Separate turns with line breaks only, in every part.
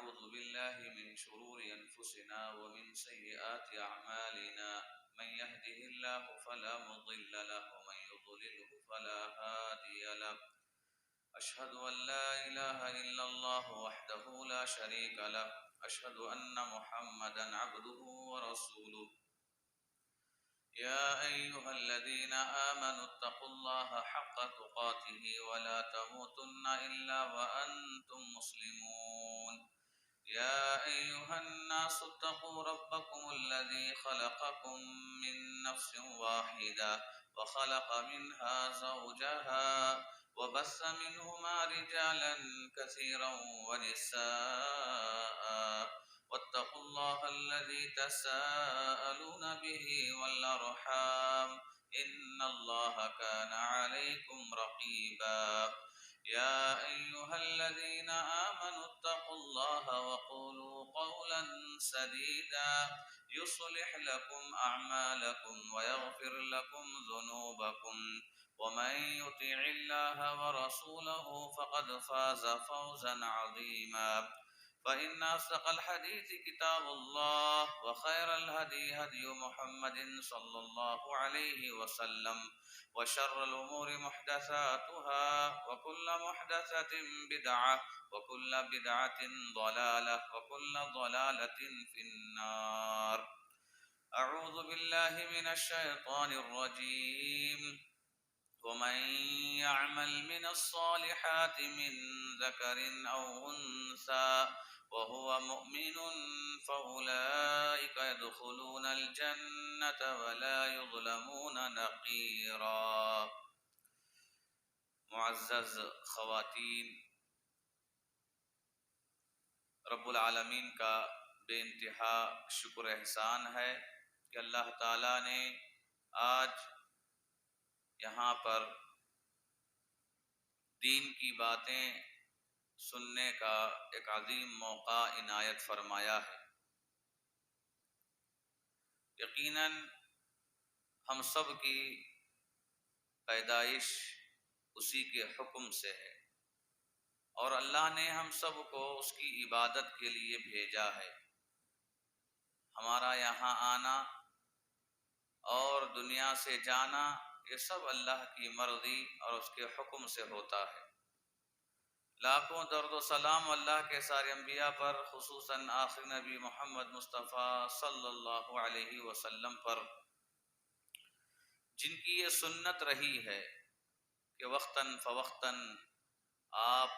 ونعوذ بالله من شرور أنفسنا ومن سيئات أعمالنا من يهده الله فلا مضل له ومن يضلله فلا هادي له أشهد أن لا إله إلا الله وحده لا شريك له أشهد أن محمدا عبده ورسوله يا أيها الذين آمنوا اتقوا الله حق تقاته ولا تموتن إلا وأنتم مسلمون يا أيها الناس اتقوا ربكم الذي خلقكم من نفس واحدة وخلق منها زوجها وبث منهما رجالا كثيرا ونساء واتقوا الله الذي تساءلون به والأرحام إن الله كان عليكم رقيبا يا أيها الذين آمنوا اتقوا الله وقولوا قولا سديدا يصلح لكم أعمالكم ويغفر لكم ذنوبكم ومن يطع الله ورسوله فقد فاز فوزا عظيما فإن أصدق الحديث كتاب الله وخير الهدي هدي محمد صلى الله عليه وسلم وشر الأمور محدثاتها وكل محدثة بدعة وكل بدعة ضلالة وكل ضلالة في النار أعوذ بالله من الشيطان الرجيم ومن يعمل من الصالحات من ذكر أو أنثى وهو مؤمن فأولئك يدخلون الجنة ولا يظلمون نقيرا۔ معزز خواتین، رب العالمین کا بے انتہا شکر احسان ہے کہ اللہ تعالیٰ نے آج یہاں پر دین کی باتیں سننے کا ایک عظیم موقع عنایت فرمایا ہے۔ یقیناً ہم سب کی پیدائش اسی کے حکم سے ہے اور اللہ نے ہم سب کو اس کی عبادت کے لیے بھیجا ہے۔ ہمارا یہاں آنا اور دنیا سے جانا یہ سب اللہ کی مرضی اور اس کے حکم سے ہوتا ہے۔ لاکھوں درود و سلام اللہ کے سارے انبیاء پر، خصوصاً آخری نبی محمد مصطفیٰ صلی اللہ علیہ وسلم پر، جن کی یہ سنت رہی ہے کہ وقتاً فوقتاً آپ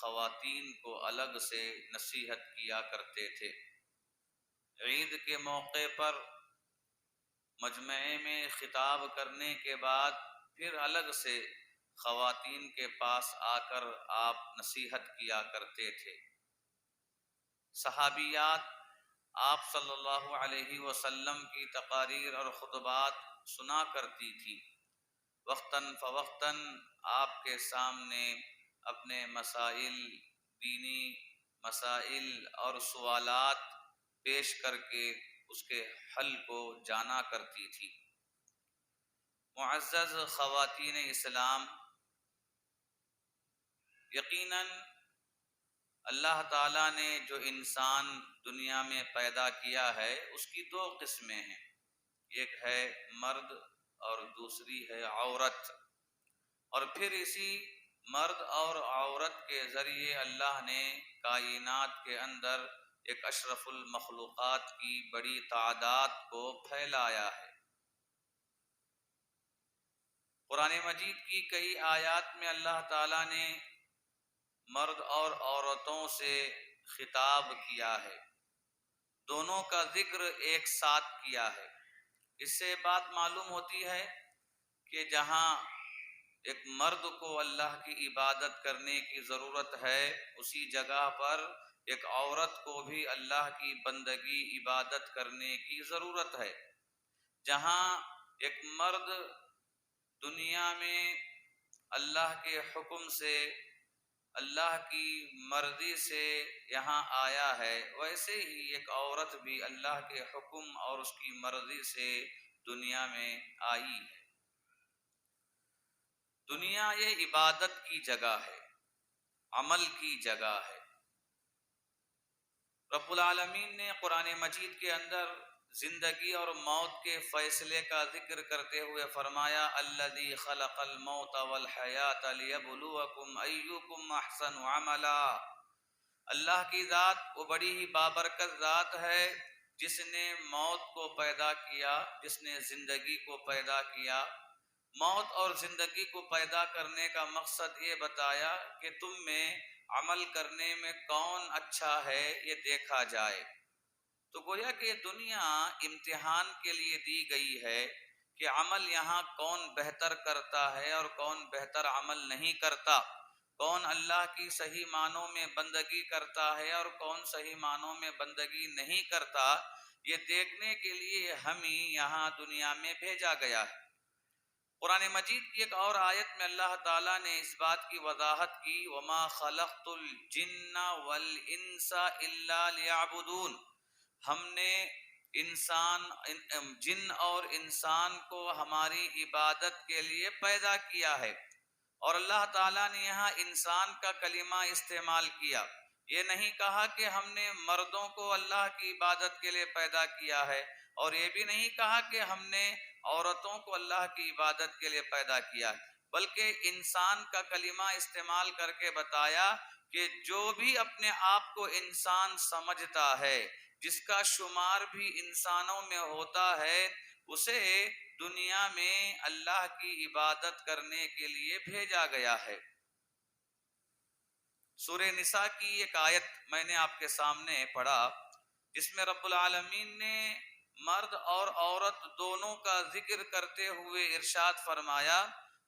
خواتین کو الگ سے نصیحت کیا کرتے تھے۔ عید کے موقع پر مجمع میں خطاب کرنے کے بعد پھر الگ سے خواتین کے پاس آ کر آپ نصیحت کیا کرتے تھے۔ صحابیات آپ صلی اللہ علیہ وسلم کی تقاریر اور خطبات سنا کرتی تھی۔ وقتاً فوقتاً آپ کے سامنے اپنے مسائل، دینی مسائل اور سوالات پیش کر کے اس کے حل کو جانا کرتی تھی۔ معزز خواتین اسلام، یقیناً اللہ تعالیٰ نے جو انسان دنیا میں پیدا کیا ہے اس کی دو قسمیں ہیں، ایک ہے مرد اور دوسری ہے عورت، اور پھر اسی مرد اور عورت کے ذریعے اللہ نے کائنات کے اندر ایک اشرف المخلوقات کی بڑی تعداد کو پھیلایا ہے۔ قرآن مجید کی کئی آیات میں اللہ تعالیٰ نے مرد اور عورتوں سے خطاب کیا ہے، دونوں کا ذکر ایک ساتھ کیا ہے۔ اس سے بات معلوم ہوتی ہے کہ جہاں ایک مرد کو اللہ کی عبادت کرنے کی ضرورت ہے، اسی جگہ پر ایک عورت کو بھی اللہ کی بندگی عبادت کرنے کی ضرورت ہے۔ جہاں ایک مرد دنیا میں اللہ کے حکم سے، اللہ کی مرضی سے یہاں آیا ہے، ویسے ہی ایک عورت بھی اللہ کے حکم اور اس کی مرضی سے دنیا میں آئی ہے۔ دنیا یہ عبادت کی جگہ ہے، عمل کی جگہ ہے۔ رب العالمین نے قرآن مجید کے اندر زندگی اور موت کے فیصلے کا ذکر کرتے ہوئے فرمایا الذی خلق الموت والحیات لیبلوکم ایکم احسن عملا۔ اللہ کی ذات وہ بڑی ہی بابرکت ذات ہے جس نے موت کو پیدا کیا، جس نے زندگی کو پیدا کیا۔ موت اور زندگی کو پیدا کرنے کا مقصد یہ بتایا کہ تم میں عمل کرنے میں کون اچھا ہے یہ دیکھا جائے۔ تو گویا کہ دنیا امتحان کے لیے دی گئی ہے کہ عمل یہاں کون بہتر کرتا ہے اور کون بہتر عمل نہیں کرتا، کون اللہ کی صحیح معنوں میں بندگی کرتا ہے اور کون صحیح معنوں میں بندگی نہیں کرتا، یہ دیکھنے کے لیے ہمیں یہاں دنیا میں بھیجا گیا ہے۔ قرآن مجید کی ایک اور آیت میں اللہ تعالیٰ نے اس بات کی وضاحت کی وَمَا خَلَقْتُ الْجِنَّ وَالْإِنسَ إِلَّا لِيَعْبُدُونَ، ہم نے جن اور انسان کو ہماری عبادت کے لیے پیدا کیا ہے۔ اور اللہ تعالیٰ نے یہاں انسان کا کلمہ استعمال کیا، یہ نہیں کہا کہ ہم نے مردوں کو اللہ کی عبادت کے لیے پیدا کیا ہے، اور یہ بھی نہیں کہا کہ ہم نے عورتوں کو اللہ کی عبادت کے لیے پیدا کیا ہے، بلکہ انسان کا کلمہ استعمال کر کے بتایا کہ جو بھی اپنے آپ کو انسان سمجھتا ہے، جس کا شمار بھی انسانوں میں ہوتا ہے، اسے دنیا میں اللہ کی عبادت کرنے کے لیے بھیجا گیا ہے۔ سورہ نساء کی ایک آیت میں نے آپ کے سامنے پڑھا جس میں رب العالمین نے مرد اور عورت دونوں کا ذکر کرتے ہوئے ارشاد فرمایا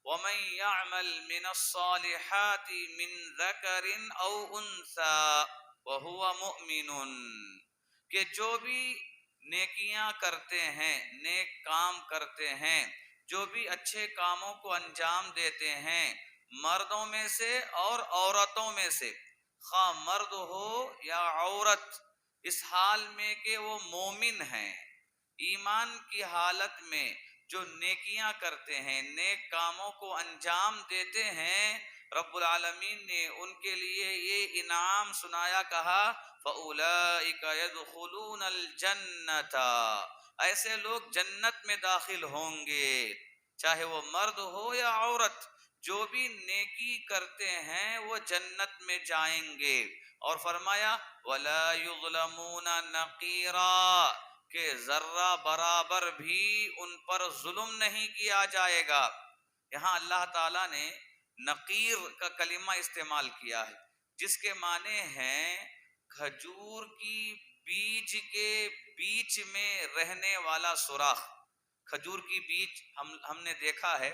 وَمَن يَعْمَلْ مِنَ الصَّالِحَاتِ مِن ذَكَرٍ أَوْ أُنثَىٰ وَهُوَ مُؤْمِنٌ، کہ جو بھی نیکیاں کرتے ہیں، نیک کام کرتے ہیں، جو بھی اچھے کاموں کو انجام دیتے ہیں، مردوں میں سے اور عورتوں میں سے، خواہ مرد ہو یا عورت، اس حال میں کہ وہ مومن ہیں، ایمان کی حالت میں جو نیکیاں کرتے ہیں، نیک کاموں کو انجام دیتے ہیں، رب العالمین نے ان کے لیے یہ انعام سنایا، کہا فَأُولَئِكَ يَدْخُلُونَ الْجَنَّةَ، ایسے لوگ جنت میں داخل ہوں گے، چاہے وہ مرد ہو یا عورت، جو بھی نیکی کرتے ہیں وہ جنت میں جائیں گے۔ اور فرمایا وَلَا يُظْلَمُونَ نَقِيرًا، کہ ذرہ برابر بھی ان پر ظلم نہیں کیا جائے گا۔ یہاں اللہ تعالیٰ نے نقیر کا کلمہ استعمال کیا ہے جس کے معنی ہیں کھجور کی بیج کے بیچ میں رہنے والا سوراخ۔ کھجور کی بیج ہم نے دیکھا ہے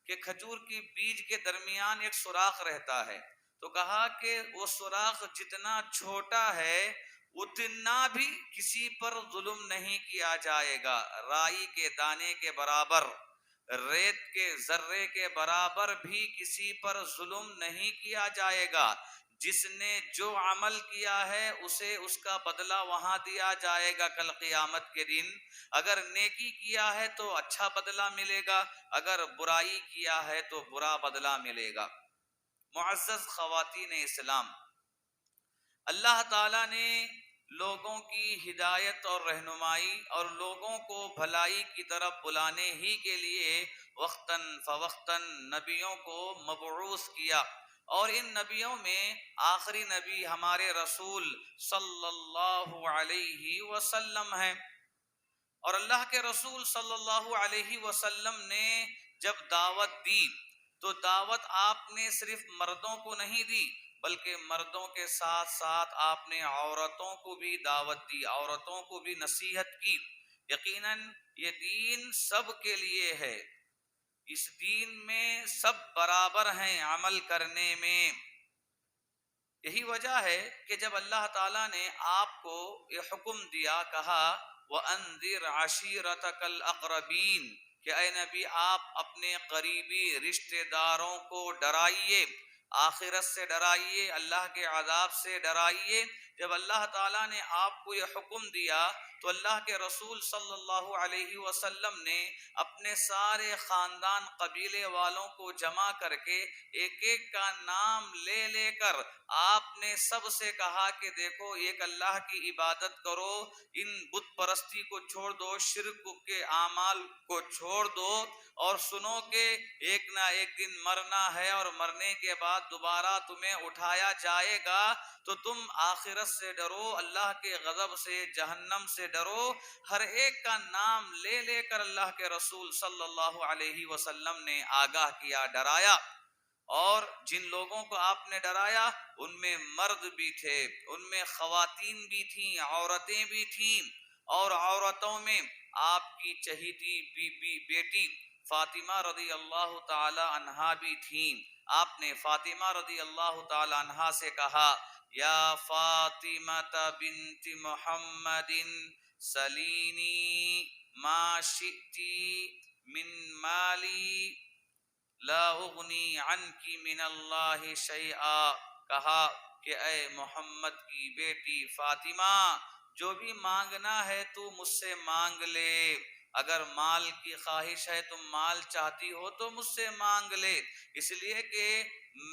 کہ کھجور کی بیج کے درمیان ایک سوراخ رہتا ہے، تو کہا کہ وہ سوراخ جتنا چھوٹا ہے اتنا بھی کسی پر ظلم نہیں کیا جائے گا، رائی کے دانے کے برابر، ریت کے ذرے کے برابر بھی کسی پر ظلم نہیں کیا جائے گا۔ جس نے جو عمل کیا ہے اسے اس کا بدلہ وہاں دیا جائے گا کل قیامت کے دن۔ اگر نیکی کیا ہے تو اچھا بدلہ ملے گا، اگر برائی کیا ہے تو برا بدلہ ملے گا۔ معزز خواتین اسلام، اللہ تعالیٰ نے لوگوں کی ہدایت اور رہنمائی اور لوگوں کو بھلائی کی طرف بلانے ہی کے لیے وقتاً فوقتاً نبیوں کو مبعوث کیا، اور ان نبیوں میں آخری نبی ہمارے رسول صلی اللہ علیہ وسلم ہیں۔ اور اللہ کے رسول صلی اللہ علیہ وسلم نے جب دعوت دی تو دعوت آپ نے صرف مردوں کو نہیں دی، بلکہ مردوں کے ساتھ ساتھ آپ نے عورتوں کو بھی دعوت دی، عورتوں کو بھی نصیحت کی۔ یقیناً یہ دین سب کے لیے ہے، اس دین میں سب برابر ہیں عمل کرنے میں۔ یہی وجہ ہے کہ جب اللہ تعالیٰ نے آپ کو یہ حکم دیا، کہا وَأَنذِرْ عَشِيرَتَكَ الْأَقْرَبِينَ، کہ اے نبی آپ اپنے قریبی رشتہ داروں کو ڈرائیے، آخرت سے ڈرائیے، اللہ کے عذاب سے ڈرائیے۔ جب اللہ تعالیٰ نے آپ کو یہ حکم دیا تو اللہ کے رسول صلی اللہ علیہ وسلم نے اپنے سارے خاندان قبیلے والوں کو جمع کر کے ایک ایک کا نام لے لے کر آپ نے سب سے کہا کہ دیکھو ایک اللہ کی عبادت کرو، ان بت پرستی کو چھوڑ دو، شرک کے اعمال کو چھوڑ دو، اور سنو کہ ایک نہ ایک دن مرنا ہے اور مرنے کے بعد دوبارہ تمہیں اٹھایا جائے گا، تو تم آخرت سے ڈرو، اللہ کے غضب سے، جہنم سے ڈرو۔ ہر ایک کا نام لے لے کر اللہ کے رسول صلی اللہ علیہ وسلم نے آگاہ کیا، ڈرایا۔ اور جن لوگوں کو آپ نے ڈرایا ان میں مرد بھی تھے، ان میں خواتین بھی تھیں، عورتیں بھی تھیں، اور عورتوں میں آپ کی چہیتی بیٹی فاطمہ رضی اللہ تعالی عنہا بھی تھیں۔ آپ نے فاطمہ رضی اللہ تعالی عنہا سے کہا، یا فاطمہ بنت محمد سلینی ما شئتی من مالی لا اغنی عنکی من اللہ شیئا۔ کہا کہ اے محمد کی بیٹی فاطمہ، جو بھی مانگنا ہے تو مجھ سے مانگ لے، اگر مال کی خواہش ہے، تم مال چاہتی ہو تو مجھ سے مانگ لے، اس لیے کہ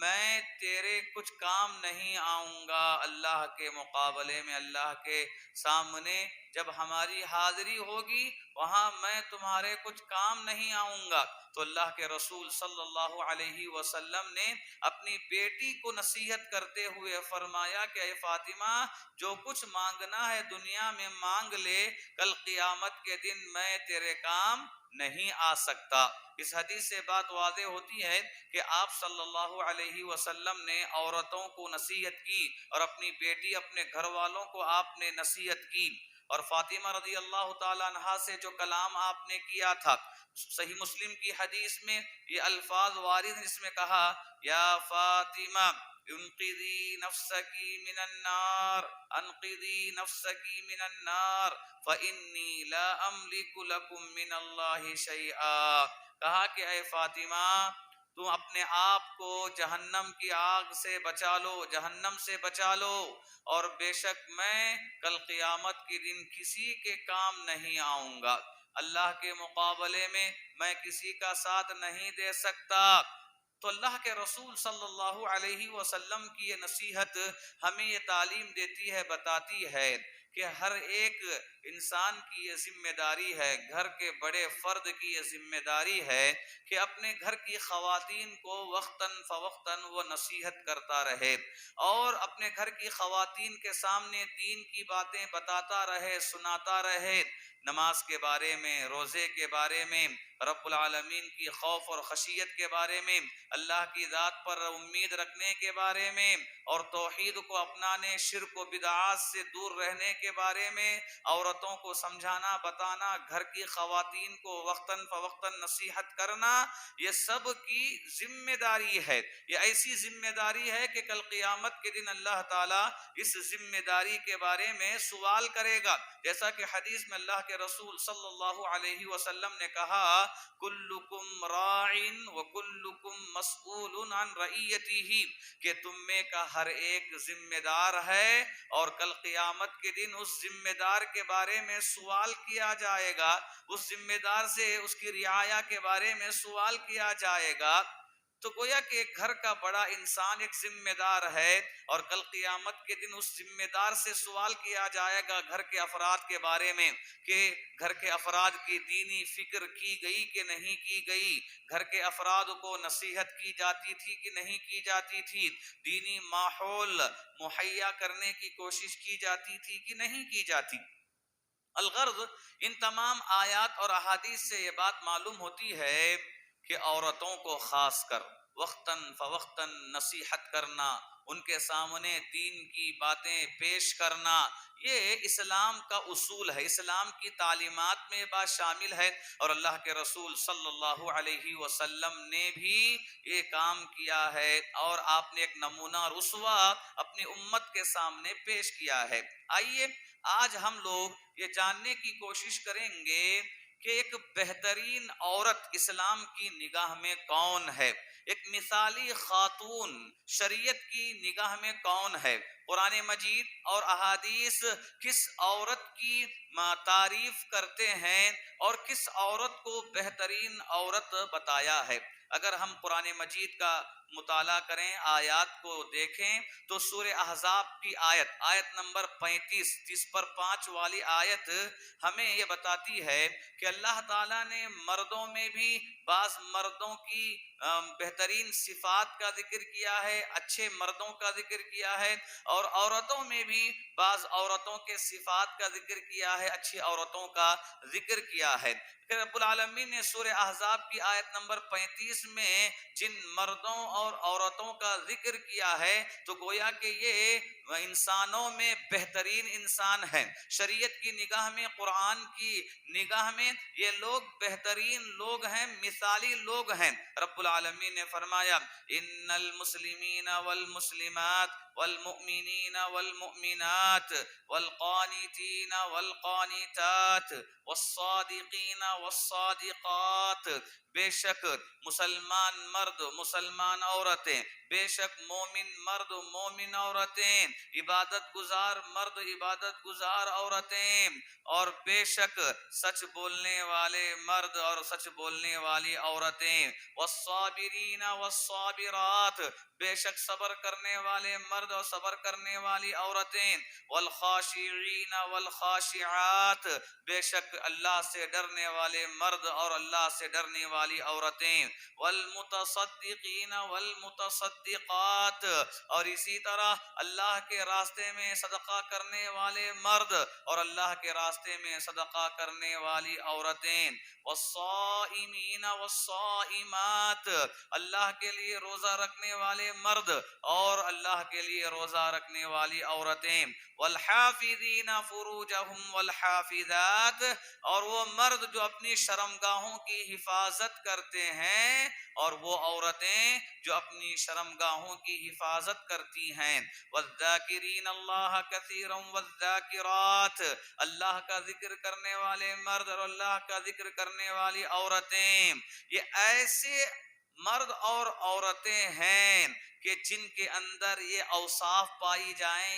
میں تیرے کچھ کام نہیں آؤں گا اللہ کے مقابلے میں، اللہ کے سامنے جب ہماری حاضری ہوگی وہاں میں تمہارے کچھ کام نہیں آؤں گا۔ تو اللہ کے رسول صلی اللہ علیہ وسلم نے اپنی بیٹی کو نصیحت کرتے ہوئے فرمایا کہ اے فاطمہ، جو کچھ مانگنا ہے دنیا میں مانگ لے، کل قیامت کے دن میں تیرے کام نہیں آ سکتا۔ اس حدیث سے بات واضح ہوتی ہے کہ آپ صلی اللہ علیہ وسلم نے عورتوں کو نصیحت کی، اور اپنی بیٹی، اپنے گھر والوں کو آپ نے نصیحت کی۔ اور فاطمہ رضی اللہ تعالی عنہا سے جو کلام آپ نے کیا تھا، صحیح مسلم کی حدیث میں یہ الفاظ وارد ہیں، جس میں کہا، یا فاطمہ انقذی نفسکی من النار، انقذی نفسکی من النار فانی لا املک لکم من اللہ شیئا۔ کہا کہ اے فاطمہ، تم اپنے آپ کو جہنم کی آگ سے بچا لو، جہنم سے بچا لو، اور بے شک میں کل قیامت کے دن کسی کے کام نہیں آؤں گا، اللہ کے مقابلے میں میں کسی کا ساتھ نہیں دے سکتا۔ تو اللہ کے رسول صلی اللہ علیہ وسلم کی یہ نصیحت ہمیں یہ تعلیم دیتی ہے، بتاتی ہے کہ ہر ایک انسان کی یہ ذمہ داری ہے، گھر کے بڑے فرد کی یہ ذمہ داری ہے کہ اپنے گھر کی خواتین کو وقتاً فوقتاً وہ نصیحت کرتا رہے، اور اپنے گھر کی خواتین کے سامنے دین کی باتیں بتاتا رہے، سناتا رہے، نماز کے بارے میں، روزے کے بارے میں، رب العالمین کی خوف اور خشیت کے بارے میں، اللہ کی ذات پر امید رکھنے کے بارے میں، اور توحید کو اپنانے، شرک و بدعات سے دور رہنے کے بارے میں عورتوں کو سمجھانا، بتانا، گھر کی خواتین کو وقتاً فوقتاً نصیحت کرنا، یہ سب کی ذمہ داری ہے۔ یہ ایسی ذمہ داری ہے کہ کل قیامت کے دن اللہ تعالیٰ اس ذمہ داری کے بارے میں سوال کرے گا، جیسا کہ حدیث میں اللہ کے رسول صلی اللہ علیہ وسلم نے کہا، کلکم راع وکلکم مسئول عن رعیتہ، کہ تم میں کا ہر ایک ذمہ دار ہے، اور کل قیامت کے دن اس ذمہ دار کے بارے میں سوال کیا جائے گا، اس ذمہ دار سے اس کی رعایا کے بارے میں سوال کیا جائے گا۔ تو گویا کہ ایک گھر کا بڑا انسان ایک ذمہ دار ہے، اور کل قیامت کے دن اس ذمہ دار سے سوال کیا جائے گا گھر کے افراد کے بارے میں، کہ گھر کے افراد کی دینی فکر کی گئی کہ نہیں کی گئی، گھر کے افراد کو نصیحت کی جاتی تھی کہ نہیں کی جاتی تھی، دینی ماحول مہیا کرنے کی کوشش کی جاتی تھی کہ نہیں کی جاتی۔ الغرض ان تمام آیات اور احادیث سے یہ بات معلوم ہوتی ہے کہ عورتوں کو خاص کر وقتاً فوقتاً نصیحت کرنا، ان کے سامنے دین کی باتیں پیش کرنا، یہ اسلام کا اصول ہے، اسلام کی تعلیمات میں یہ بات شامل ہے، اور اللہ کے رسول صلی اللہ علیہ وسلم نے بھی یہ کام کیا ہے، اور آپ نے ایک نمونہ اور اسوہ اپنی امت کے سامنے پیش کیا ہے۔ آئیے آج ہم لوگ یہ جاننے کی کوشش کریں گے کہ ایک بہترین عورت اسلام کی نگاہ میں کون ہے، ایک مثالی خاتون شریعت کی نگاہ میں کون ہے؟ قرآن مجید اور احادیث کس عورت کی تعریف کرتے ہیں اور کس عورت کو بہترین عورت بتایا ہے؟ اگر ہم قرآن مجید کا مطالعہ کریں، آیات کو دیکھیں، تو سورہ احزاب کی آیت نمبر 35 30 پر 5 والی آیت ہمیں یہ بتاتی ہے کہ اللہ تعالیٰ نے مردوں میں بھی بعض مردوں کی بہترین صفات کا ذکر کیا ہے، اچھے مردوں کا ذکر کیا ہے، اور عورتوں میں بھی بعض عورتوں کے صفات کا ذکر کیا ہے، اچھی عورتوں کا ذکر کیا ہے۔ کہ رب العالمین نے سورہ احزاب کی آیت نمبر 35 میں جن مردوں اور عورتوں کا ذکر کیا ہے تو گویا کہ یہ انسانوں میں بہترین انسان ہیں، شریعت کی نگاہ میں، قرآن کی نگاہ میں یہ لوگ بہترین لوگ ہیں، مثالی لوگ ہیں۔ رب العالمین نے فرمایا ان المسلمین والمسلمات والمؤمنین والمؤمنات والقانتین والقانتات والصادقین والصادقات، بے شک مسلمان مرد مسلمان عورتیں، بے شک مومن مرد مومن عورتیں، عبادت گزار مرد عبادت گزار عورتیں، اور بے شک سچ بولنے والے مرد اور سچ بولنے والی عورتیں، والصابرین والصابرات، بے شک صبر کرنے والے مرد اور صبر کرنے والی عورتیں، والخاشعین والخاشعات، بے شک اللہ سے ڈرنے والے مرد اور اللہ سے ڈرنے والی عورتیں، والمتصدقین والمتصدقات، اور اسی طرح اللہ کے راستے میں صدقہ کرنے والے مرد اور اللہ کے راستے میں صدقہ کرنے والی عورتیں، والصائمین والصائمات، اللہ کے لیے روزہ رکھنے والے مرد اور اللہ کے لیے روزہ رکھنے والی عورتیں، والحافظین فروجہم والحافظات، اور وہ مرد جو اپنی شرمگاہوں کی حفاظت کرتے ہیں اور وہ عورتیں جو اپنی شرمگاہوں کی حفاظت کرتی ہیں، والذاکرین اللہ کثیرا والذاکرات، اللہ کا ذکر کرنے والے مرد اور اللہ کا ذکر کرنے والی عورتیں، یہ ایسے مرد اور عورتیں ہیں کہ جن کے اندر یہ اوصاف پائی جائیں،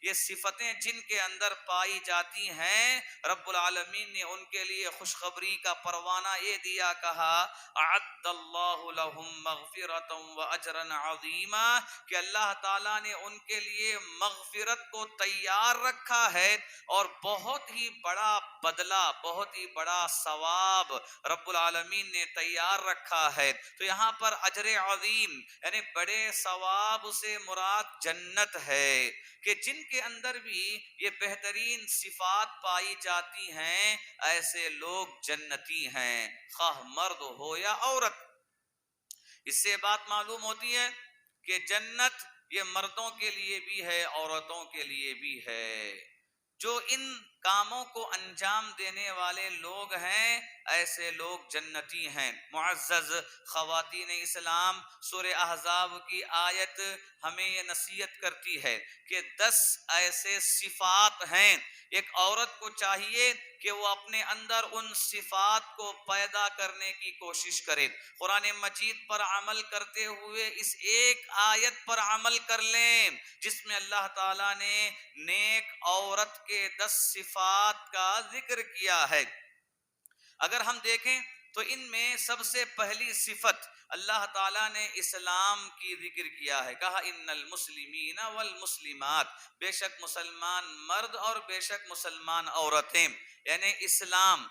یہ صفتیں جن کے اندر پائی جاتی ہیں، رب العالمین نے ان کے لیے خوشخبری کا پروانہ یہ دیا، کہا اعد اللہ لہم مغفرۃ واجرا عظیما، کہ اللہ تعالیٰ نے ان کے لیے مغفرت کو تیار رکھا ہے اور بہت ہی بڑا بدلہ، بہت ہی بڑا ثواب رب العالمین نے تیار رکھا ہے۔ تو یہاں پر اجر عظیم یعنی بڑے ثواب سے مراد جنت ہے، کہ جن کے اندر بھی یہ بہترین صفات پائی جاتی ہیں ایسے لوگ جنتی ہیں، خواہ مرد ہو یا عورت۔ اس سے بات معلوم ہوتی ہے کہ جنت یہ مردوں کے لیے بھی ہے عورتوں کے لیے بھی ہے، جو ان کاموں کو انجام دینے والے لوگ ہیں ایسے لوگ جنتی ہیں۔ معزز خواتین اسلام، سورہ احزاب کی آیت ہمیں یہ نصیحت کرتی ہے کہ 10 ایسے صفات ہیں، ایک عورت کو چاہیے کہ وہ اپنے اندر ان صفات کو پیدا کرنے کی کوشش کرے، قرآن مجید پر عمل کرتے ہوئے اس ایک آیت پر عمل کر لیں جس میں اللہ تعالیٰ نے نیک عورت کے 10 صفات کا ذکر کیا ہے۔ اگر ہم دیکھیں تو ان میں سب سے پہلی صفت اللہ تعالیٰ نے اسلام کی ذکر کیا ہے، کہا ان المسلمین والمسلمات، بے شک مسلمان مرد اور بے شک مسلمان عورتیں، یعنی اسلام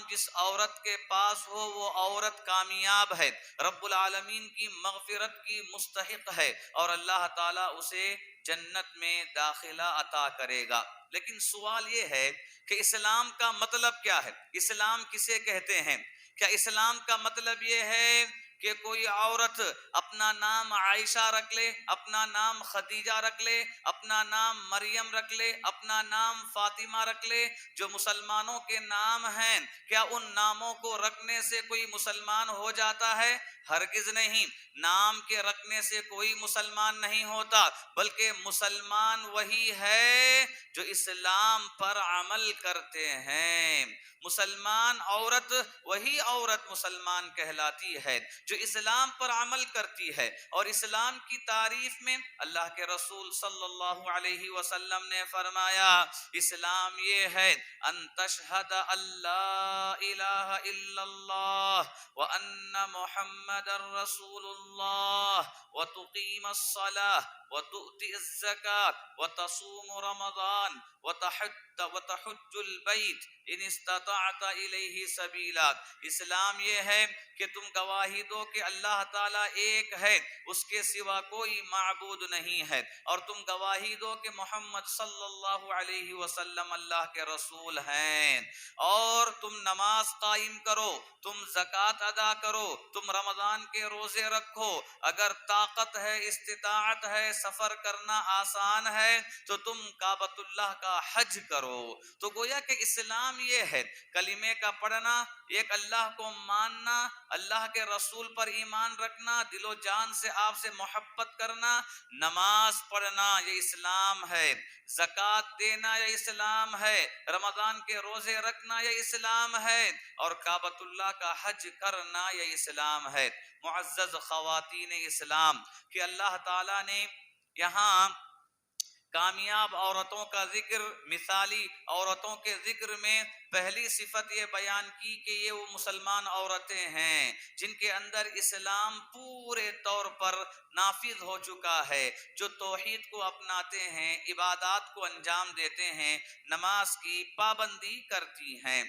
جس عورت کے پاس ہو وہ عورت کامیاب ہے، رب العالمین کی مغفرت کی مستحق ہے اور اللہ تعالیٰ اسے جنت میں داخلہ عطا کرے گا۔ لیکن سوال یہ ہے کہ اسلام کا مطلب کیا ہے؟ اسلام کسے کہتے ہیں؟ کیا اسلام کا مطلب یہ ہے کہ کوئی عورت اپنا نام عائشہ رکھ لے، اپنا نام خدیجہ رکھ لے، اپنا نام مریم رکھ لے، اپنا نام فاطمہ رکھ لے، جو مسلمانوں کے نام ہیں، کیا ان ناموں کو رکھنے سے کوئی مسلمان ہو جاتا ہے؟ ہرگز نہیں، نام کے رکھنے سے کوئی مسلمان نہیں ہوتا، بلکہ مسلمان وہی ہے جو اسلام پر عمل کرتے ہیں۔ مسلمان عورت وہی عورت مسلمان کہلاتی ہے جو اسلام پر عمل کرتی ہے. اور اسلام کی تعریف میں اللہ کے رسول صلی اللہ علیہ وسلم نے فرمایا اسلام یہ ہے ان تشہد اللہ الہ الا اللہ وان محمد رسول اللہ وتقیم الصلاة وتؤتی الزکاة وتصوم رمضان وتحج البیت ان استطعت الیہ سبیلا. اسلام یہ ہے کہ تم گواہی دو کہ اللہ تعالیٰ ایک ہے، اس کے سوا کوئی معبود نہیں ہے، اور تم گواہی دو کہ محمد صلی اللہ علیہ وسلم اللہ کے رسول ہیں، اور تم نماز قائم کرو، تم زکوٰۃ ادا کرو، تم رمضان کے روزے رکھو، اگر طاقت ہے، استطاعت ہے، سفر کرنا آسان ہے تو تم کعبۃ اللہ کا حج کرو. تو گویا کہ اسلام یہ ہے کلمے کا پڑھنا، ایک اللہ کو ماننا، اللہ کے رسول پر ایمان رکھنا، دل و جان سے آپ سے محبت کرنا، نماز پڑھنا یہ اسلام ہے، زکوٰۃ دینا یہ اسلام ہے، رمضان کے روزے رکھنا یہ اسلام ہے، اور کعبۃ اللہ کا حج کرنا یہ اسلام ہے. معزز خواتین اسلام کہ اللہ تعالیٰ نے یہاں کامیاب عورتوں کا ذکر، مثالی عورتوں کے ذکر میں پہلی صفت یہ بیان کی کہ یہ وہ مسلمان عورتیں ہیں جن کے اندر اسلام پورے طور پر نافذ ہو چکا ہے، جو توحید کو اپناتے ہیں، عبادات کو انجام دیتے ہیں، نماز کی پابندی کرتی ہیں.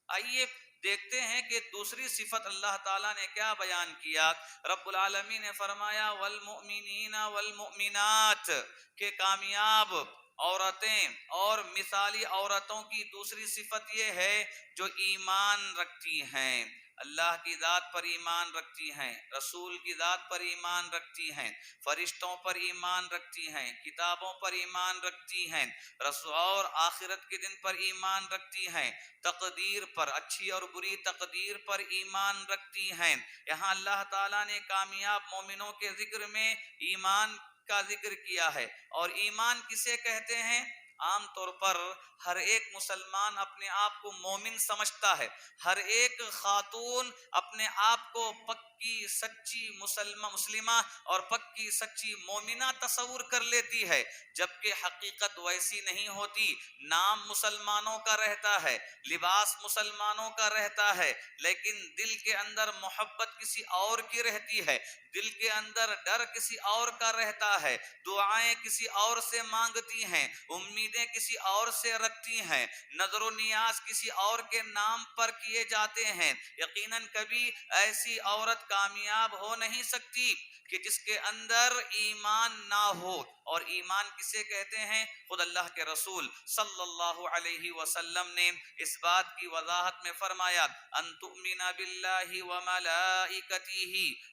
آئیے دیکھتے ہیں کہ دوسری صفت اللہ تعالیٰ نے کیا بیان کیا. رب العالمین نے فرمایا والمؤمنین والمؤمنات کہ کامیاب عورتیں اور مثالی عورتوں کی دوسری صفت یہ ہے جو ایمان رکھتی ہیں، اللہ کی ذات پر ایمان رکھتی ہیں، رسول کی ذات پر ایمان رکھتی ہیں، فرشتوں پر ایمان رکھتی ہیں، کتابوں پر ایمان رکھتی ہیں، رسول اور آخرت کے دن پر ایمان رکھتی ہیں، تقدیر پر، اچھی اور بری تقدیر پر ایمان رکھتی ہیں. یہاں اللہ تعالیٰ نے کامیاب مومنوں کے ذکر میں ایمان کا ذکر کیا ہے. اور ایمان کسے کہتے ہیں؟ عام طور پر ہر ایک مسلمان اپنے آپ کو مومن سمجھتا ہے، ہر ایک خاتون اپنے آپ کو پکی سچی مسلمہ اور پکی سچی مومنہ تصور کر لیتی ہے، جبکہ حقیقت ویسی نہیں ہوتی. نام مسلمانوں کا رہتا ہے، لباس مسلمانوں کا رہتا ہے، لیکن دل کے اندر محبت کسی اور کی رہتی ہے، دل کے اندر ڈر کسی اور کا رہتا ہے، دعائیں کسی اور سے مانگتی ہیں، امیدیں کسی اور سے رکھتی ہیں، نظر و نیاز کسی اور کے نام پر کیے جاتے ہیں. یقیناً کبھی ایسی عورت کامیاب ہو نہیں سکتی کہ جس کے اندر ایمان نہ ہو. اور ایمان کسے کہتے ہیں؟ خود اللہ کے رسول صلی اللہ علیہ وسلم نے اس بات کی وضاحت میں فرمایا ان تؤمن باللہ وملائکتہ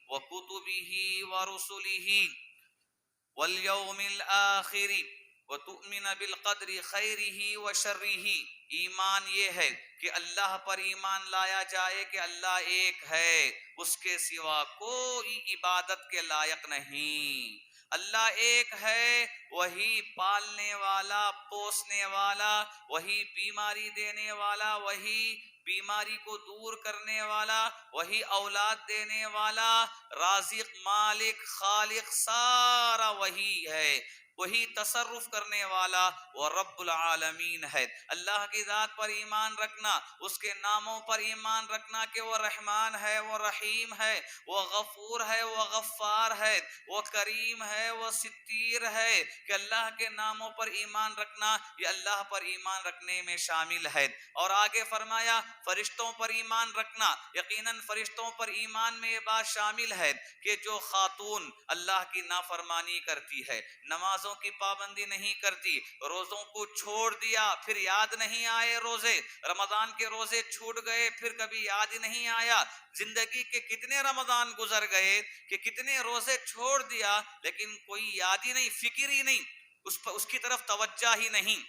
وکتبہ ورسلہ والیوم الآخر وتؤمن بالقدر خیرہ وشرہ. ایمان یہ ہے کہ اللہ پر ایمان لایا جائے کہ اللہ ایک ہے، اس کے سوا کوئی عبادت کے لائق نہیں. اللہ ایک ہے، وہی پالنے والا، پوسنے والا، وہی بیماری دینے والا، وہی بیماری کو دور کرنے والا، وہی اولاد دینے والا، رازق، مالک، خالق، سارا وہی ہے، وہی تصرف کرنے والا وہ رب العالمین ہے. اللہ کی ذات پر ایمان رکھنا، اس کے ناموں پر ایمان رکھنا کہ وہ رحمان ہے، وہ رحیم ہے، وہ غفور ہے، وہ غفار ہے، وہ کریم ہے، وہ ستیر ہے، کہ اللہ کے ناموں پر ایمان رکھنا یہ اللہ پر ایمان رکھنے میں شامل ہے. اور آگے فرمایا فرشتوں پر ایمان رکھنا، یقیناً فرشتوں پر ایمان میں یہ بات شامل ہے کہ جو خاتون اللہ کی نافرمانی کرتی ہے، نمازوں کی پابندی نہیں کرتی، روزوں کو چھوڑ دیا پھر یاد نہیں آئے روزے، رمضان کے روزے چھوٹ گئے پھر کبھی یاد ہی نہیں آیا، زندگی کے کتنے رمضان گزر گئے کہ کتنے روزے چھوڑ دیا لیکن کوئی یاد ہی نہیں، فکر ہی نہیں، اس کی طرف توجہ ہی نہیں.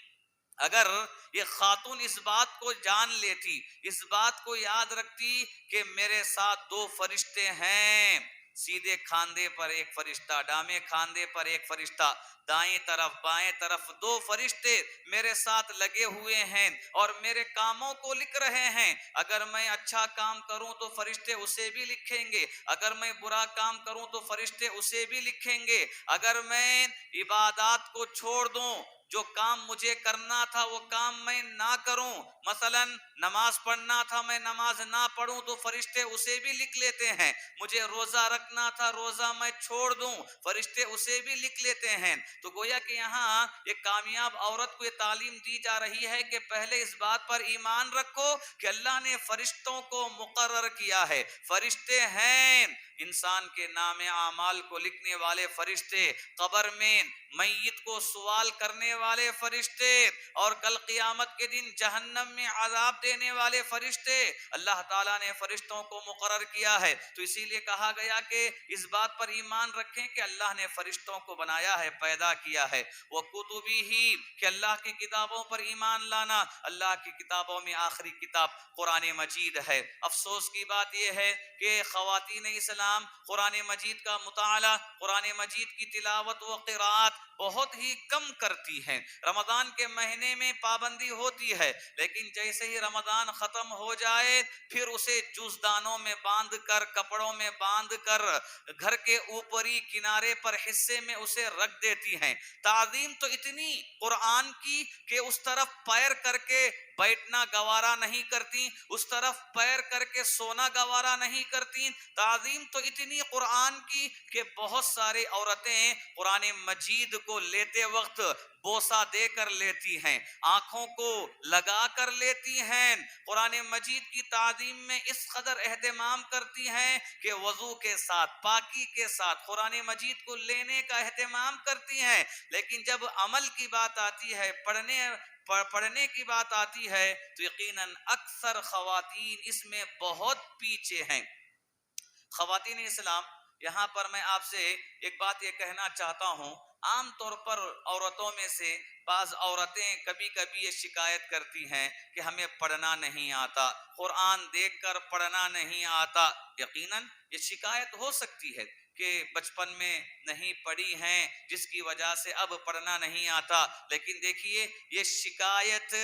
اگر یہ خاتون اس بات کو جان لیتی، اس بات کو یاد رکھتی کہ میرے ساتھ دو فرشتے ہیں، سیدھے کھاندے پر ایک فرشتہ، ڈامے کھاندے پر ایک فرشتہ، دائیں طرف بائیں طرف دو فرشتے میرے ساتھ لگے ہوئے ہیں اور میرے کاموں کو لکھ رہے ہیں۔ اگر میں اچھا کام کروں تو فرشتے اسے بھی لکھیں گے، اگر میں برا کام کروں تو فرشتے اسے بھی لکھیں گے۔ اگر میں عبادات کو چھوڑ دوں، جو کام مجھے کرنا تھا وہ کام میں نہ کروں، مثلا نماز پڑھنا تھا میں نماز نہ پڑھوں تو فرشتے اسے بھی لکھ لیتے ہیں۔ مجھے روزہ رکھنا تھا روزہ میں چھوڑ دوں، فرشتے اسے بھی لکھ لیتے ہیں۔ تو گویا کہ یہاں ایک کامیاب عورت کو یہ تعلیم دی جا رہی ہے کہ پہلے اس بات پر ایمان رکھو کہ اللہ نے فرشتوں کو مقرر کیا ہے، فرشتے ہیں، انسان کے نام اعمال کو لکھنے والے فرشتے، قبر میں میت کو سوال کرنے والے فرشتے، اور کل قیامت کے دن جہنم میں عذاب دینے والے فرشتے، اللہ تعالیٰ نے فرشتوں کو مقرر کیا ہے۔ تو اسی لیے کہا گیا کہ اس بات پر ایمان رکھیں کہ اللہ نے فرشتوں کو بنایا ہے، پیدا کیا ہے۔ وہ کتبی ہی، کہ اللہ کی کتابوں پر ایمان لانا، اللہ کی کتابوں میں آخری کتاب قرآن مجید ہے۔ افسوس کی بات یہ ہے کہ خواتین اسلام قرآن مجید کا مطالعہ، قرآن مجید کی تلاوت و قراءت بہت ہی کم کرتی ہیں۔ رمضان کے مہینے میں پابندی ہوتی ہے، لیکن جیسے ہی رمضان ختم ہو جائے پھر اسے جوزدانوں میں باندھ کر، کپڑوں میں باندھ کر گھر کے اوپری کنارے پر حصے میں اسے رکھ دیتی ہیں۔ تعظیم تو اتنی قرآن کی کہ اس طرف پیر کر کے بیٹھنا گوارا نہیں کرتی، اس طرف پیر کر کے سونا گوارا نہیں کرتی۔ تعظیم تو اتنی قرآن کی کہ بہت ساری عورتیں قرآن مجید کو لیتے وقت بوسہ دے کر لیتی ہیں، آنکھوں کو لگا کر لیتی ہیں، قرآن مجید کی تعظیم میں اس قدر اہتمام کرتی ہیں کہ وضو کے ساتھ، پاکی کے ساتھ قرآن مجید کو لینے کا اہتمام کرتی ہیں۔ لیکن جب عمل کی بات آتی ہے، پڑھنے کی بات آتی ہے تو یقیناً اکثر خواتین اس میں بہت پیچھے ہیں۔ خواتین اسلام، یہاں پر میں آپ سے ایک بات یہ کہنا چاہتا ہوں، عام طور پر عورتوں میں سے بعض عورتیں کبھی کبھی یہ شکایت کرتی ہیں کہ ہمیں پڑھنا نہیں آتا، قرآن دیکھ کر پڑھنا نہیں آتا۔ یقیناً یہ شکایت ہو سکتی ہے کہ بچپن میں نہیں پڑھی ہیں جس کی وجہ سے اب پڑھنا نہیں آتا، لیکن دیکھیے یہ شکایت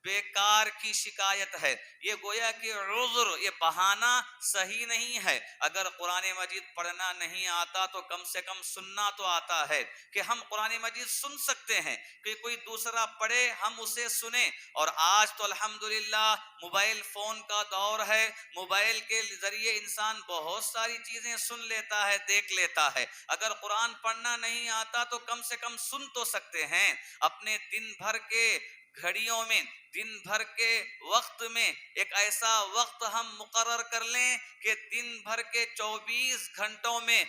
بیکار کی شکایت ہے، یہ گویا کہ عذر، یہ بہانہ صحیح نہیں ہے۔ اگر قرآن مجید پڑھنا نہیں آتا تو کم سے کم سننا تو آتا ہے کہ ہم قرآن مجید سن سکتے ہیں، کہ کوئی دوسرا پڑھے ہم اسے سنیں۔ اور آج تو الحمدللہ موبائل فون کا دور ہے، موبائل کے ذریعے انسان بہت ساری چیزیں سن لیتا ہے، دیکھ لیتا ہے۔ اگر قرآن پڑھنا نہیں آتا تو کم سے کم سن تو سکتے ہیں۔ اپنے دن بھر کے گھڑیوں میں، دن بھر کے وقت میں ایک ایسا وقت ہم مقرر کر لیں کہ دن بھر کے 24 گھنٹوں میں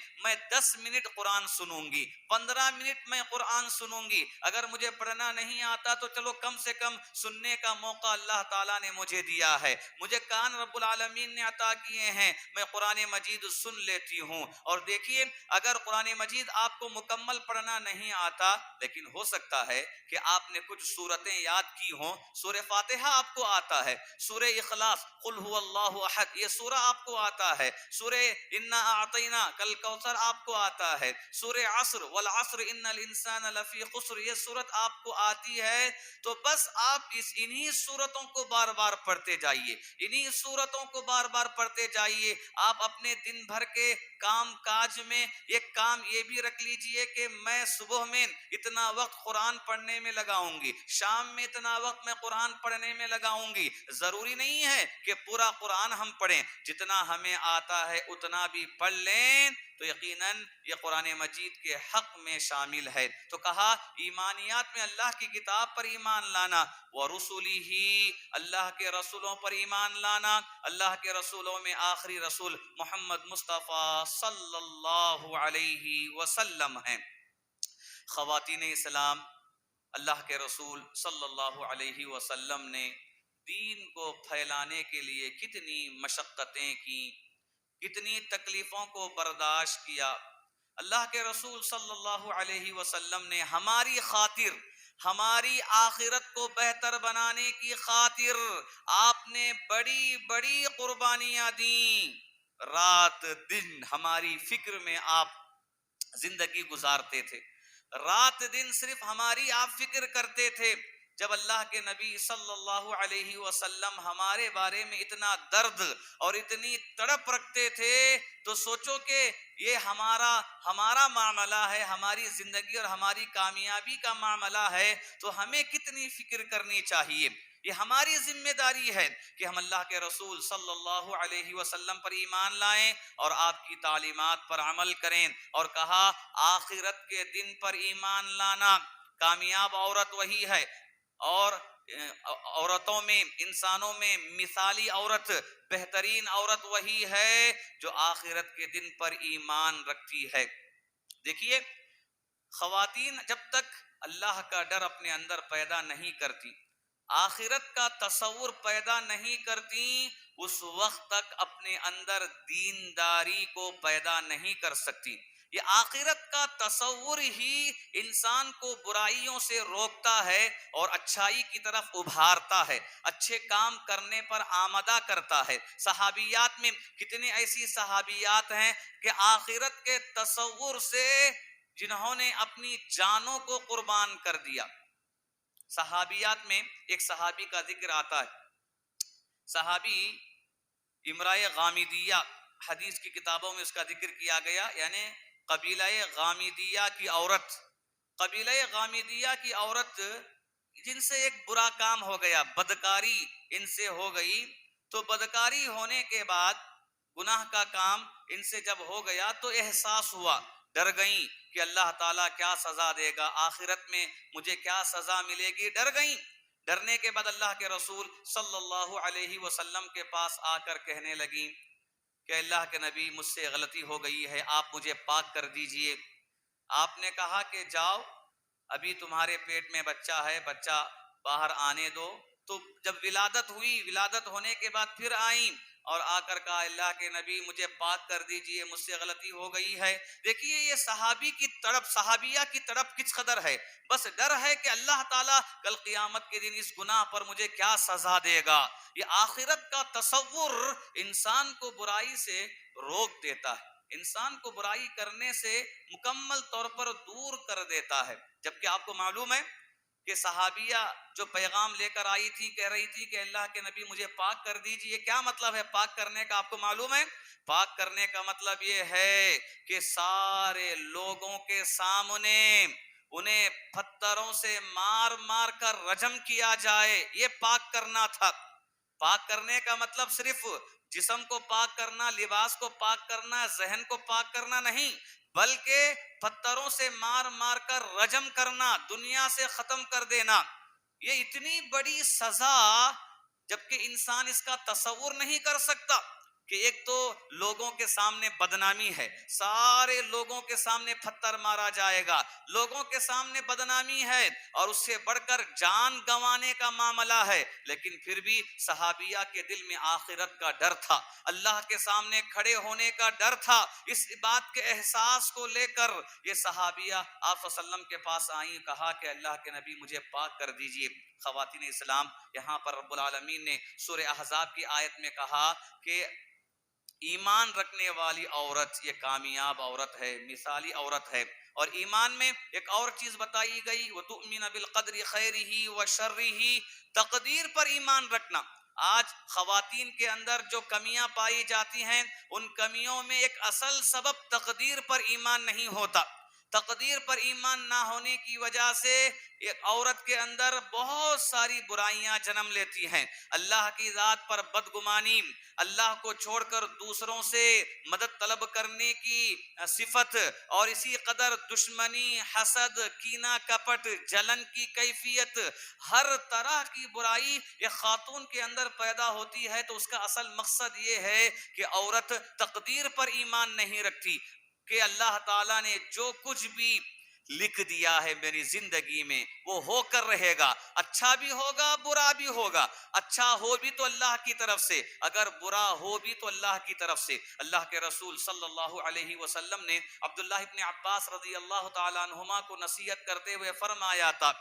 10 منٹ قرآن سنوں گی، 15 منٹ میں قرآن سنوں گی۔ اگر مجھے پڑھنا نہیں آتا تو چلو کم سے کم سننے کا موقع اللہ تعالیٰ نے مجھے دیا ہے، مجھے کان رب العالمین نے عطا کیے ہیں، میں قرآن مجید سن لیتی ہوں۔ اور دیکھیے اگر قرآن مجید آپ کو مکمل پڑھنا نہیں آتا، لیکن ہو سکتا ہے کہ آپ نے کچھ سورتیں یاد کی ہوں، سورہ فاتحہ آپ کو آتا ہے، سورہ اخلاص قل هو اللہ احد یہ سورہ آپ کو آتا ہے، سورہ انا اعطینا کل کوثر آپ کو آتا ہے، سورہ عصر والعصر ان الانسان لفی خسر یہ سورت آپ کو آتی ہے، تو بس آپ انہی سورتوں کو بار بار پڑھتے جائیے، انہی سورتوں کو بار بار پڑھتے جائیے۔ آپ اپنے دن بھر کے کام کاج میں ایک کام یہ بھی رکھ لیجئے کہ میں صبح میں اتنا وقت قرآن پڑھنے میں لگاؤں گی، شام میں اتنا وقت میں قرآن پڑھنے میں لگاؤں گی۔ ضروری نہیں ہے کہ پورا قرآن ہم پڑھیں، جتنا ہمیں آتا ہے اتنا بھی پڑھ لیں تو یقیناً یہ قرآن مجید کے حق میں شامل ہے۔ تو کہا ایمانیات میں اللہ کی کتاب پر ایمان لانا، ورسلہ اللہ کے رسولوں پر ایمان لانا، اللہ کے رسولوں میں آخری رسول محمد مصطفیٰ صلی اللہ علیہ وسلم ہیں۔ خواتین اسلام، اللہ کے رسول صلی اللہ علیہ وسلم نے دین کو پھیلانے کے لیے کتنی مشقتیں کی، کتنی تکلیفوں کو برداشت کیا۔ اللہ کے رسول صلی اللہ علیہ وسلم نے ہماری خاطر، ہماری آخرت کو بہتر بنانے کی خاطر آپ نے بڑی بڑی قربانیاں دیں۔ رات دن ہماری فکر میں آپ زندگی گزارتے تھے، رات دن صرف ہماری آپ فکر کرتے تھے۔ جب اللہ کے نبی صلی اللہ علیہ وسلم ہمارے بارے میں اتنا درد اور اتنی تڑپ رکھتے تھے تو سوچو کہ یہ ہمارا معاملہ ہے، ہماری زندگی اور ہماری کامیابی کا معاملہ ہے، تو ہمیں کتنی فکر کرنی چاہیے۔ یہ ہماری ذمہ داری ہے کہ ہم اللہ کے رسول صلی اللہ علیہ وسلم پر ایمان لائیں اور آپ کی تعلیمات پر عمل کریں، اور کہا آخرت کے دن پر ایمان لانا، کامیاب عورت وہی ہے، اور عورتوں میں، انسانوں میں مثالی عورت، بہترین عورت وہی ہے جو آخرت کے دن پر ایمان رکھتی ہے۔ دیکھیے، خواتین جب تک اللہ کا ڈر اپنے اندر پیدا نہیں کرتی، آخرت کا تصور پیدا نہیں کرتی، اس وقت تک اپنے اندر دینداری کو پیدا نہیں کر سکتی۔ یہ آخرت کا تصور ہی انسان کو برائیوں سے روکتا ہے اور اچھائی کی طرف ابھارتا ہے، اچھے کام کرنے پر آمادہ کرتا ہے۔ صحابیات میں کتنی ایسی صحابیات ہیں کہ آخرت کے تصور سے جنہوں نے اپنی جانوں کو قربان کر دیا۔ صحابیات میں ایک صحابی کا ذکر آتا ہے، صحابی امرأہ غامدیہ، حدیث کی کتابوں میں اس کا ذکر کیا گیا، یعنی قبیلہ غامدیہ کی عورت، قبیلہ غامدیہ کی عورت جن سے ایک برا کام ہو گیا، بدکاری ان سے ہو گئی، تو بدکاری ہونے کے بعد گناہ کا کام ان سے جب ہو گیا تو احساس ہوا، ڈر گئیں کہ اللہ تعالیٰ کیا سزا دے گا، آخرت میں مجھے کیا سزا ملے گی، ڈر گئیں۔ ڈرنے کے بعد اللہ کے رسول صلی اللہ علیہ وسلم کے پاس آ کر کہنے لگیں کہ اللہ کے نبی، مجھ سے غلطی ہو گئی ہے، آپ مجھے پاک کر دیجئے۔ آپ نے کہا کہ جاؤ، ابھی تمہارے پیٹ میں بچہ ہے، بچہ باہر آنے دو۔ تو جب ولادت ہوئی، ولادت ہونے کے بعد پھر آئیں اور آ کر کہا اللہ کے نبی مجھے پاک کر دیجئے، مجھ سے غلطی ہو گئی ہے۔ دیکھیے یہ صحابی کی تڑپ، صحابیہ کی تڑپ کس قدر ہے، بس ڈر ہے کہ اللہ تعالیٰ کل قیامت کے دن اس گناہ پر مجھے کیا سزا دے گا۔ یہ آخرت کا تصور انسان کو برائی سے روک دیتا ہے، انسان کو برائی کرنے سے مکمل طور پر دور کر دیتا ہے۔ جبکہ آپ کو معلوم ہے کہ صحابیہ جو پیغام لے کر آئی تھی، کہہ رہی تھی کہ اللہ کے نبی مجھے پاک کر دیجئے، کیا مطلب ہے پاک کرنے کا؟ آپ کو معلوم ہے پاک کرنے کا مطلب یہ ہے کہ سارے لوگوں کے سامنے انہیں پتھروں سے مار مار کر رجم کیا جائے، یہ پاک کرنا تھا۔ پاک کرنے کا مطلب صرف جسم کو پاک کرنا، لباس کو پاک کرنا، ذہن کو پاک کرنا نہیں، بلکہ پتھروں سے مار مار کر رجم کرنا، دنیا سے ختم کر دینا۔ یہ اتنی بڑی سزا، جبکہ انسان اس کا تصور نہیں کر سکتا کہ ایک تو لوگوں کے سامنے بدنامی ہے، سارے لوگوں کے سامنے پتھر مارا جائے گا، لوگوں کے سامنے بدنامی ہے، اور اس سے بڑھ کر جان گنوانے کا معاملہ ہے، لیکن پھر بھی صحابیہ کے دل میں آخرت کا ڈر تھا، اللہ کے سامنے کھڑے ہونے کا ڈر تھا۔ اس بات کے احساس کو لے کر یہ صحابیہ آپ صلی اللہ علیہ وسلم کے پاس آئیں، کہا کہ اللہ کے نبی مجھے پاک کر دیجئے۔ خواتین اسلام، یہاں پر رب العالمین نے سورہ احزاب کی آیت میں کہا کہ ایمان رکھنے والی عورت یہ کامیاب عورت ہے، مثالی عورت ہے۔ اور ایمان میں ایک اور چیز بتائی گئی، وَتُؤْمِنَ بِالْقَدْرِ خَيْرِهِ وَشَرِّهِ، تقدیر پر ایمان رکھنا۔ آج خواتین کے اندر جو کمیاں پائی جاتی ہیں، ان کمیوں میں ایک اصل سبب تقدیر پر ایمان نہیں ہوتا۔ تقدیر پر ایمان نہ ہونے کی وجہ سے ایک عورت کے اندر بہت ساری برائیاں جنم لیتی ہیں، اللہ کی ذات پر بدگمانی، اللہ کو چھوڑ کر دوسروں سے مدد طلب کرنے کی صفت، اور اسی قدر دشمنی، حسد، کینہ کپٹ، جلن کی کیفیت، ہر طرح کی برائی ایک خاتون کے اندر پیدا ہوتی ہے۔ تو اس کا اصل مقصد یہ ہے کہ عورت تقدیر پر ایمان نہیں رکھتی کہ اللہ تعالیٰ نے جو کچھ بھی لکھ دیا ہے میری زندگی میں وہ ہو کر رہے گا، اچھا بھی ہوگا برا بھی ہوگا، اچھا ہو بھی تو اللہ کی طرف سے، اگر برا ہو بھی تو اللہ کی طرف سے۔ اللہ کے رسول صلی اللہ علیہ وسلم نے عبداللہ ابن عباس رضی اللہ تعالیٰ عنہما کو نصیحت کرتے ہوئے فرمایا تھا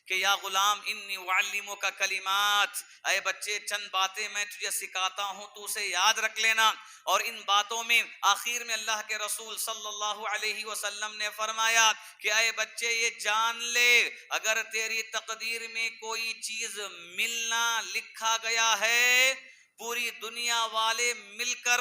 کہ یا غلام انی اعلمک کلمات، اے بچے چند باتیں میں تجھے سکھاتا ہوں، تو اسے یاد رکھ لینا۔ اور ان باتوں میں آخر میں اللہ کے رسول صلی اللہ علیہ وسلم نے فرمایا کہ اے بچے یہ جان لے، اگر تیری تقدیر میں کوئی چیز ملنا لکھا گیا ہے، پوری دنیا والے مل کر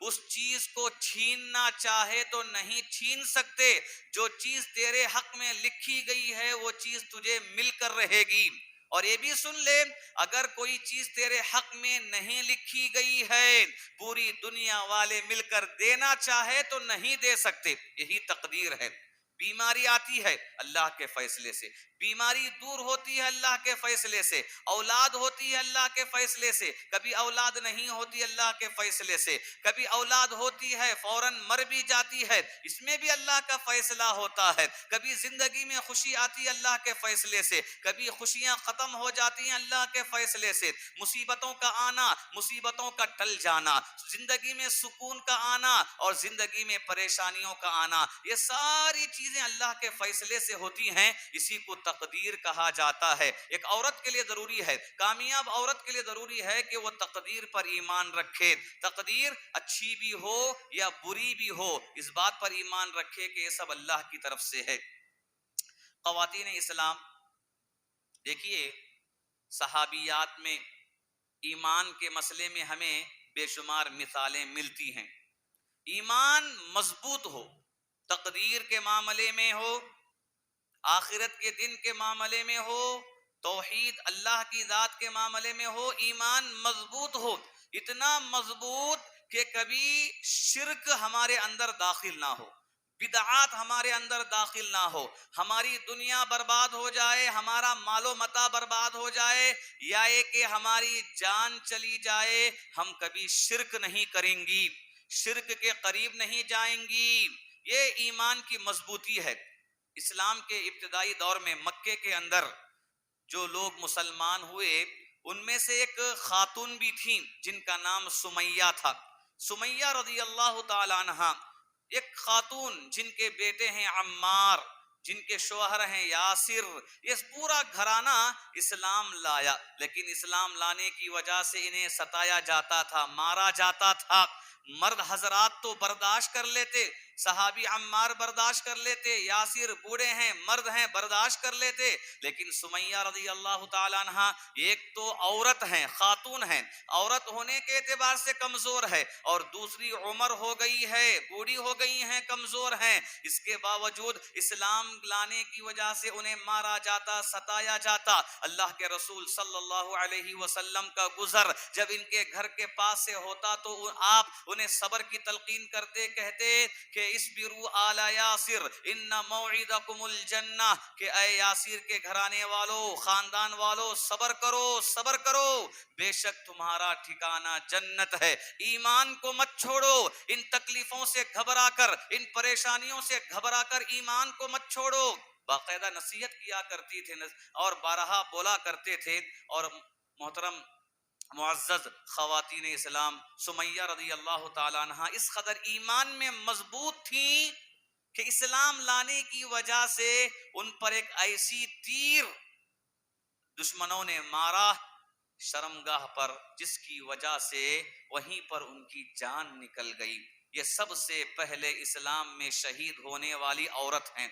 اس چیز کو چھیننا چاہے تو نہیں چھین سکتے۔ جو چیز تیرے حق میں لکھی گئی ہے وہ چیز تجھے مل کر رہے گی۔ اور یہ بھی سن لے، اگر کوئی چیز تیرے حق میں نہیں لکھی گئی ہے، پوری دنیا والے مل کر دینا چاہے تو نہیں دے سکتے۔ یہی تقدیر ہے۔ بیماری آتی ہے اللہ کے فیصلے سے، بیماری دور ہوتی ہے اللہ کے فیصلے سے، اولاد ہوتی ہے اللہ کے فیصلے سے، کبھی اولاد نہیں ہوتی اللہ کے فیصلے سے، کبھی اولاد ہوتی ہے فوراً مر بھی جاتی ہے، اس میں بھی اللہ کا فیصلہ ہوتا ہے، کبھی زندگی میں خوشی آتی ہے اللہ کے فیصلے سے، کبھی خوشیاں ختم ہو جاتی ہیں اللہ کے فیصلے سے، مصیبتوں کا آنا، مصیبتوں کا ٹل جانا، زندگی میں سکون کا آنا اور زندگی میں پریشانیوں کا آنا، یہ ساری چیزیں اللہ کے فیصلے سے ہوتی ہیں، اسی کو تقدیر کہا جاتا ہے۔ ایک عورت کے لیے ضروری ہے، کامیاب عورت کے لیے ضروری ہے کہ وہ تقدیر پر ایمان رکھے، تقدیر اچھی بھی ہو یا بری بھی ہو، اس بات پر ایمان رکھے کہ یہ سب اللہ کی طرف سے ہے۔ خواتین اسلام دیکھیے، صحابیات میں ایمان کے مسئلے میں ہمیں بے شمار مثالیں ملتی ہیں۔ ایمان مضبوط ہو، تقدیر کے معاملے میں ہو، آخرت کے دن کے معاملے میں ہو، توحید اللہ کی ذات کے معاملے میں ہو، ایمان مضبوط ہو، اتنا مضبوط کہ کبھی شرک ہمارے اندر داخل نہ ہو، بدعات ہمارے اندر داخل نہ ہو، ہماری دنیا برباد ہو جائے، ہمارا مال و متاع برباد ہو جائے، یا یہ کہ ہماری جان چلی جائے، ہم کبھی شرک نہیں کریں گی، شرک کے قریب نہیں جائیں گی۔ یہ ایمان کی مضبوطی ہے۔ اسلام کے ابتدائی دور میں مکے کے اندر جو لوگ مسلمان ہوئے، ان میں سے ایک خاتون بھی تھیں جن کا نام سمیہ تھا، سمیہ رضی اللہ تعالی عنہا، ایک خاتون جن کے بیٹے ہیں عمار، جن کے شوہر ہیں یاسر، یہ پورا گھرانہ اسلام لایا، لیکن اسلام لانے کی وجہ سے انہیں ستایا جاتا تھا، مارا جاتا تھا۔ مرد حضرات تو برداشت کر لیتے، صحابی عمار برداشت کر لیتے، یاسر بوڑھے ہیں مرد ہیں برداشت کر لیتے، لیکن سمیہ رضی اللہ تعالی عنہ ایک تو عورت ہیں، خاتون ہیں، عورت ہونے کے اعتبار سے کمزور ہے، اور دوسری عمر ہو گئی ہے، بوڑھی ہو گئی ہیں، کمزور ہیں، اس کے باوجود اسلام لانے کی وجہ سے انہیں مارا جاتا، ستایا جاتا۔ اللہ کے رسول صلی اللہ علیہ وسلم کا گزر جب ان کے گھر کے پاس سے ہوتا تو آپ انہیں صبر کی تلقین کرتے، کہتے کہ اصبروا آل یاسر ان موعدکم الجنہ، کہ اے یاسر کے گھرانے والو، خاندان والو، صبر کرو، صبر کرو، بے شک تمہارا ٹھکانہ جنت ہے۔ ایمان کو مت چھوڑو، ان تکلیفوں سے گھبرا کر، ان پریشانیوں سے گھبرا کر ایمان کو مت چھوڑو۔ باقاعدہ نصیحت کیا کرتی تھے اور بارہا بولا کرتے تھے۔ اور محترم معزز خواتین اسلام، سمیہ رضی اللہ تعالی عنہ اس قدر ایمان میں مضبوط تھیں کہ اسلام لانے کی وجہ سے ان پر ایک ایسی تیر دشمنوں نے مارا شرمگاہ پر، جس کی وجہ سے وہیں پر ان کی جان نکل گئی۔ یہ سب سے پہلے اسلام میں شہید ہونے والی عورت ہیں،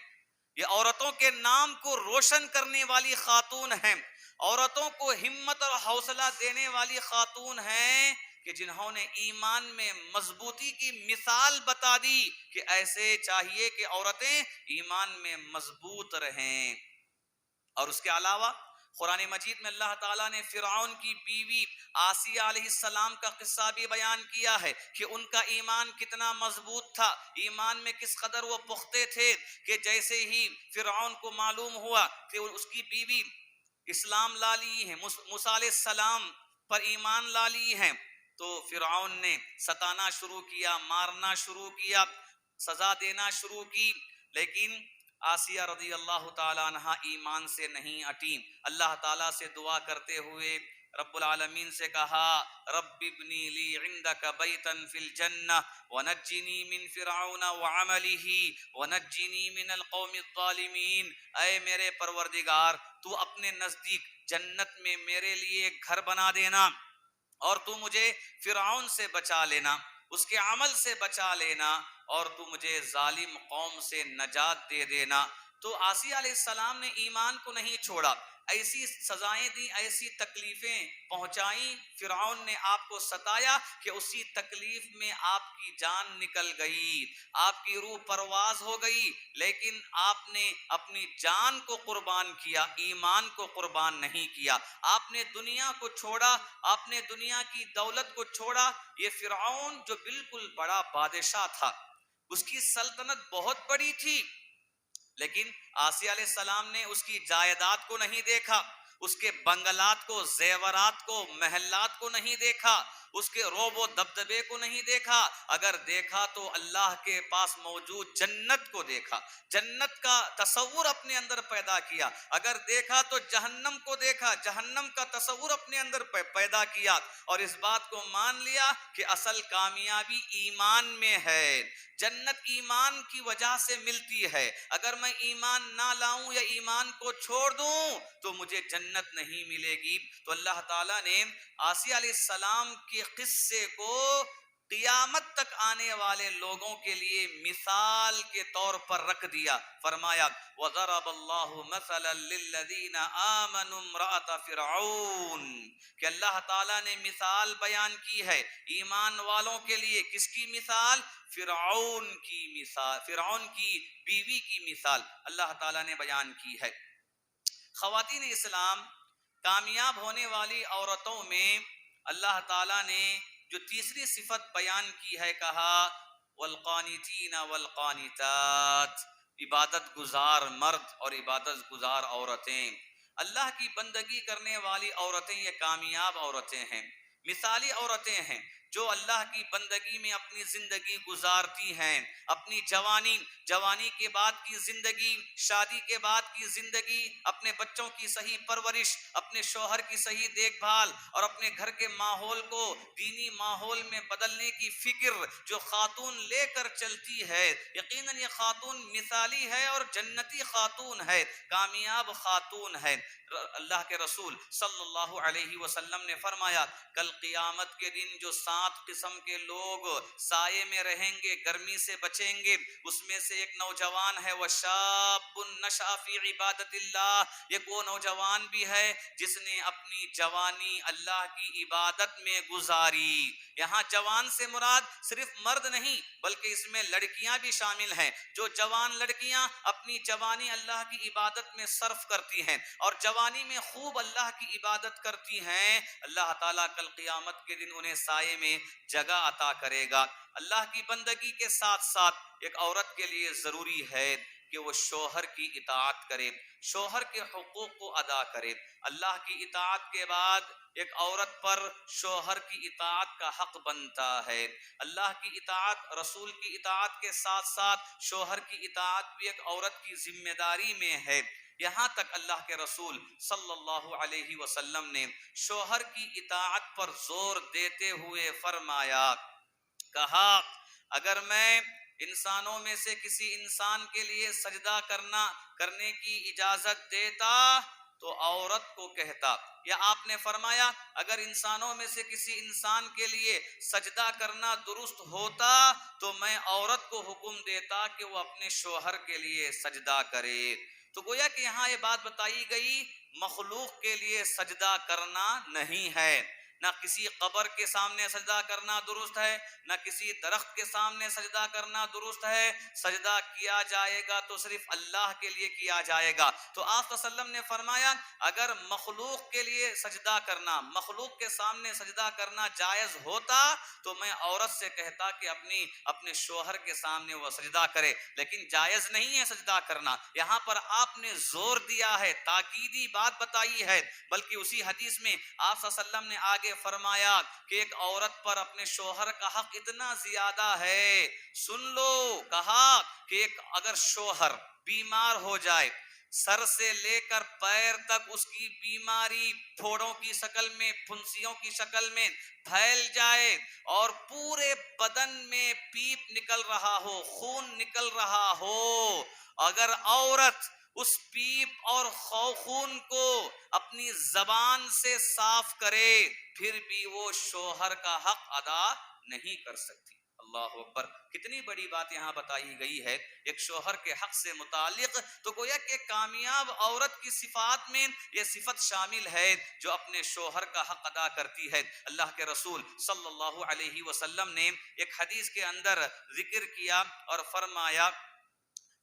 یہ عورتوں کے نام کو روشن کرنے والی خاتون ہیں، عورتوں کو ہمت اور حوصلہ دینے والی خاتون ہیں کہ جنہوں نے ایمان میں مضبوطی کی مثال بتا دی کہ ایسے چاہیے کہ عورتیں ایمان میں مضبوط رہیں۔ اور اس کے علاوہ قرآن مجید میں اللہ تعالیٰ نے فرعون کی بیوی آسیہ علیہ السلام کا قصہ بھی بیان کیا ہے کہ ان کا ایمان کتنا مضبوط تھا، ایمان میں کس قدر وہ پختے تھے کہ جیسے ہی فرعون کو معلوم ہوا کہ اس کی بیوی اسلام لا لی ہے، موسیٰ علیہ السلام پر ایمان لا لی ہے، تو فرعون نے ستانا شروع کیا، مارنا شروع کیا، سزا دینا شروع کی، لیکن آسیہ رضی اللہ تعالی عنہ ایمان سے نہیں ہٹیں، اللہ تعالیٰ سے دعا کرتے ہوئے رب العالمین سے کہا رب ابنی لی عندک بیتا فی الجنہ ونجنی من فرعون وعملہ ونجنی من القوم الظالمین، اے میرے پروردگار تو اپنے نزدیک جنت میں میرے لیے ایک گھر بنا دینا، اور تو مجھے فرعون سے بچا لینا، اس کے عمل سے بچا لینا، اور تو مجھے ظالم قوم سے نجات دے دینا۔ تو آسیہ علیہ السلام نے ایمان کو نہیں چھوڑا، ایسی سزائیں دی، ایسی تکلیفیں پہنچائیں، فرعون نے آپ کو ستایا کہ اسی تکلیف میں آپ کی جان نکل گئی، آپ کی روح پرواز ہو گئی، لیکن آپ نے اپنی جان کو قربان کیا، ایمان کو قربان نہیں کیا۔ آپ نے دنیا کو چھوڑا، آپ نے دنیا کی دولت کو چھوڑا۔ یہ فرعون جو بالکل بڑا بادشاہ تھا، اس کی سلطنت بہت بڑی تھی، لیکن آسیہ علیہ السلام نے اس کی جائیداد کو نہیں دیکھا، اس کے بنگلات کو، زیورات کو، محلات کو نہیں دیکھا، اس کے روب و دبدبے کو نہیں دیکھا، اگر دیکھا تو اللہ کے پاس موجود جنت کو دیکھا، جنت کا تصور اپنے اندر پیدا کیا، اگر دیکھا تو جہنم کو دیکھا، جہنم کا تصور اپنے اندر پیدا کیا، اور اس بات کو مان لیا کہ اصل کامیابی ایمان میں ہے، جنت ایمان کی وجہ سے ملتی ہے، اگر میں ایمان نہ لاؤں یا ایمان کو چھوڑ دوں تو مجھے جنت نہیں ملے گی۔ تو اللہ تعالیٰ نے آسیہ علیہ السلام کے قصے کو قیامت تک آنے والے لوگوں کے لیے مثال کے طور پر رکھ دیا، فرمایا وَضَرَبَ اللَّهُ مَثَلًا لِلَّذِينَ آمَنُوا امْرَأَتَ فِرْعَوْنَ، کہ اللہ تعالیٰ نے مثال بیان کی ہے ایمان والوں کے لیے، کس کی مثال؟ فرعون کی مثال، فرعون کی بیوی کی مثال اللہ تعالیٰ نے بیان کی ہے۔ خواتین اسلام، کامیاب ہونے والی عورتوں میں اللہ تعالیٰ نے جو تیسری صفت بیان کی ہے، کہا والقانتین والقانتات، عبادت گزار مرد اور عبادت گزار عورتیں، اللہ کی بندگی کرنے والی عورتیں یہ کامیاب عورتیں ہیں، مثالی عورتیں ہیں جو اللہ کی بندگی میں اپنی زندگی گزارتی ہیں، اپنی جوانی کے بعد کی زندگی، شادی کے بعد کی زندگی، اپنے بچوں کی صحیح پرورش، اپنے شوہر کی صحیح دیکھ بھال، اور اپنے گھر کے ماحول کو دینی ماحول میں بدلنے کی فکر جو خاتون لے کر چلتی ہے، یقیناً یہ خاتون مثالی ہے اور جنتی خاتون ہے، کامیاب خاتون ہے۔ اللہ کے رسول صلی اللہ علیہ وسلم نے فرمایا کل قیامت کے دن جو 7 قسم کے لوگ سائے میں رہیں گے، گرمی سے بچیں گے، اس میں سے ایک نوجوان ہے وَشَابٌ نَشَأَ فِي عِبَادَةِ اللَّهِ، ایک وہ نوجوان بھی ہے جس نے اپنی جوانی اللہ کی عبادت میں گزاری۔ یہاں جوان سے مراد صرف مرد نہیں بلکہ اس میں لڑکیاں بھی شامل ہیں، جو جوان لڑکیاں اپنی جوانی اللہ کی عبادت میں صرف کرتی ہیں اور جوانی میں خوب اللہ کی عبادت کرتی ہیں، اللہ تعالیٰ کل قیامت کے دن انہیں سائے میں جگہ عطا کرے گا۔ اللہ کی بندگی کے ساتھ ساتھ ایک عورت کے لیے ضروری ہے کہ وہ شوہر کی اطاعت کرے، شوہر کے حقوق کو ادا کرے۔ اللہ کی اطاعت کے بعد ایک عورت پر شوہر کی اطاعت کا حق بنتا ہے، اللہ کی اطاعت، رسول کی اطاعت کے ساتھ ساتھ شوہر کی اطاعت بھی ایک عورت کی ذمہ داری میں ہے۔ یہاں تک اللہ کے رسول صلی اللہ علیہ وسلم نے شوہر کی اطاعت پر زور دیتے ہوئے فرمایا، کہا اگر میں انسانوں میں سے کسی انسان کے لیے سجدہ کرنے کی اجازت دیتا تو عورت کو کہتا، یا آپ نے فرمایا اگر انسانوں میں سے کسی انسان کے لیے سجدہ کرنا درست ہوتا تو میں عورت کو حکم دیتا کہ وہ اپنے شوہر کے لیے سجدہ کرے۔ تو گویا کہ یہاں یہ بات بتائی گئی مخلوق کے لیے سجدہ کرنا نہیں ہے، نہ کسی قبر کے سامنے سجدہ کرنا درست ہے، نہ کسی درخت کے سامنے سجدہ کرنا درست ہے، سجدہ کیا جائے گا تو صرف اللہ کے لیے کیا جائے گا۔ تو آپ صلی اللہ علیہ وسلم نے فرمایا اگر مخلوق کے لیے سجدہ کرنا، مخلوق کے سامنے سجدہ کرنا جائز ہوتا تو میں عورت سے کہتا کہ اپنے شوہر کے سامنے وہ سجدہ کرے، لیکن جائز نہیں ہے سجدہ کرنا۔ یہاں پر آپ نے زور دیا ہے، تاکیدی بات بتائی ہے، بلکہ اسی حدیث میں آپ صلی اللہ علیہ وسلم نے آگے فرمایا کہ ایک عورت پر اپنے شوہر کا حق اتنا زیادہ ہے، سن لو، کہا کہ اگر شوہر بیمار ہو جائے، سر سے لے کر پیر تک اس کی بیماری پھوڑوں کی شکل میں، پھنسیوں کی شکل میں پھیل جائے اور پورے بدن میں پیپ نکل رہا ہو، خون نکل رہا ہو، اگر عورت اس پیپ اور خون کو اپنی زبان سے صاف کرے پھر بھی وہ شوہر کا حق ادا نہیں کر سکتی۔ اللہ اکبر، کتنی بڑی بات یہاں بتائی گئی ہے ایک شوہر کے حق سے متعلق۔ تو گویا کہ کامیاب عورت کی صفات میں یہ صفت شامل ہے جو اپنے شوہر کا حق ادا کرتی ہے۔ اللہ کے رسول صلی اللہ علیہ وسلم نے ایک حدیث کے اندر ذکر کیا اور فرمایا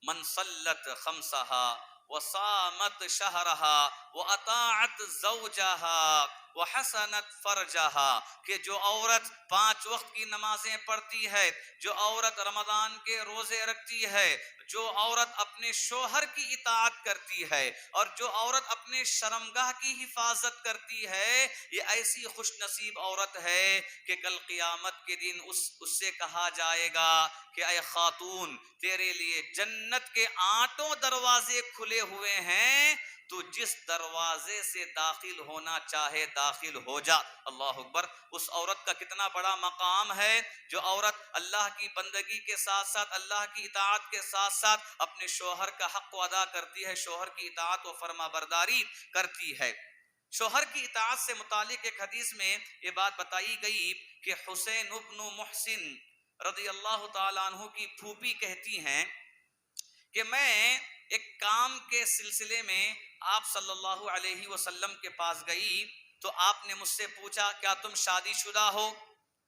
من صلت خمسہا وصامت شہرہا واطاعت زوجہا وحسنت فرجہا، کہ جو عورت 5 وقت کی نمازیں پڑھتی ہے، جو عورت رمضان کے روزے رکھتی ہے، جو عورت اپنے شوہر کی اطاعت کرتی ہے اور جو عورت اپنے شرمگاہ کی حفاظت کرتی ہے، یہ ایسی خوش نصیب عورت ہے کہ کل قیامت کے دن اس سے کہا جائے گا کہ اے خاتون، تیرے لیے جنت کے 8 دروازے کھلے ہوئے ہیں، تو جس دروازے سے داخل ہونا چاہے داخل ہو جا۔ اللہ اکبر، اس عورت کا کتنا بڑا مقام ہے جو عورت اللہ کی بندگی کے ساتھ ساتھ، اللہ کی اطاعت کے ساتھ ساتھ اپنے شوہر کا حق کو ادا کرتی ہے، شوہر کی اطاعت و فرما برداری کرتی ہے۔ شوہر کی اطاعت سے متعلق ایک حدیث میں یہ بات بتائی گئی کہ حسین ابن محسن رضی اللہ تعالیٰ عنہ کی پھوپھی کہتی ہیں کہ میں ایک کام کے سلسلے میں آپ صلی اللہ علیہ وسلم کے پاس گئی تو آپ نے مجھ سے پوچھا کیا تم شادی شدہ ہو؟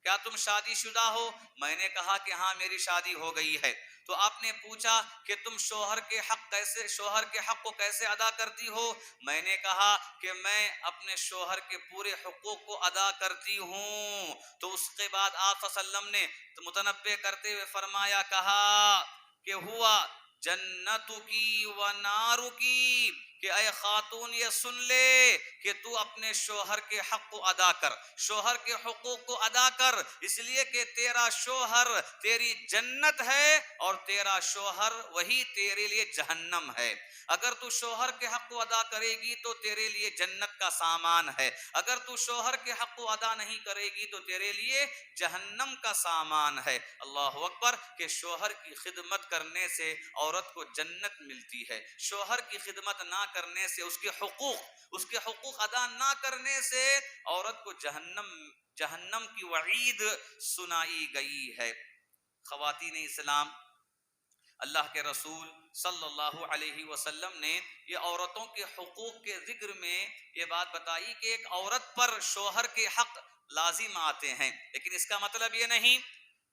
کیا تم شادی شدہ ہو؟ میں نے کہا کہ ہاں میری شادی ہو گئی ہے۔ تو آپ نے پوچھا کہ تم شوہر کے حق کو کیسے ادا کرتی ہو؟ میں نے کہا کہ میں اپنے شوہر کے پورے حقوق کو ادا کرتی ہوں۔ تو اس کے بعد آپ صلی اللہ علیہ وسلم نے متنبہ کرتے ہوئے فرمایا، کہا کہ ہوا جنتکی و نارکی، کہ اے خاتون یہ سن لے کہ تو اپنے شوہر کے حق کو ادا کر، شوہر کے حقوق کو ادا کر، اس لیے کہ تیرا شوہر تیری جنت ہے اور تیرا شوہر وہی تیرے لیے جہنم ہے۔ اگر تو شوہر کے حق کو ادا کرے گی تو تیرے لیے جنت کا سامان ہے، اگر تو شوہر کے حق کو ادا نہیں کرے گی تو تیرے لیے جہنم کا سامان ہے۔ اللہ اکبر، کہ شوہر کی خدمت کرنے سے عورت کو جنت ملتی ہے، شوہر کی خدمت نہ کرنے سے، اس کے حقوق ادا نہ کرنے سے عورت کو جہنم کی وعید سنائی گئی ہے۔ خواتین اسلام، اللہ کے رسول صلی اللہ علیہ وسلم نے یہ عورتوں کے حقوق کے ذکر میں یہ بات بتائی کہ ایک عورت پر شوہر کے حق لازم آتے ہیں، لیکن اس کا مطلب یہ نہیں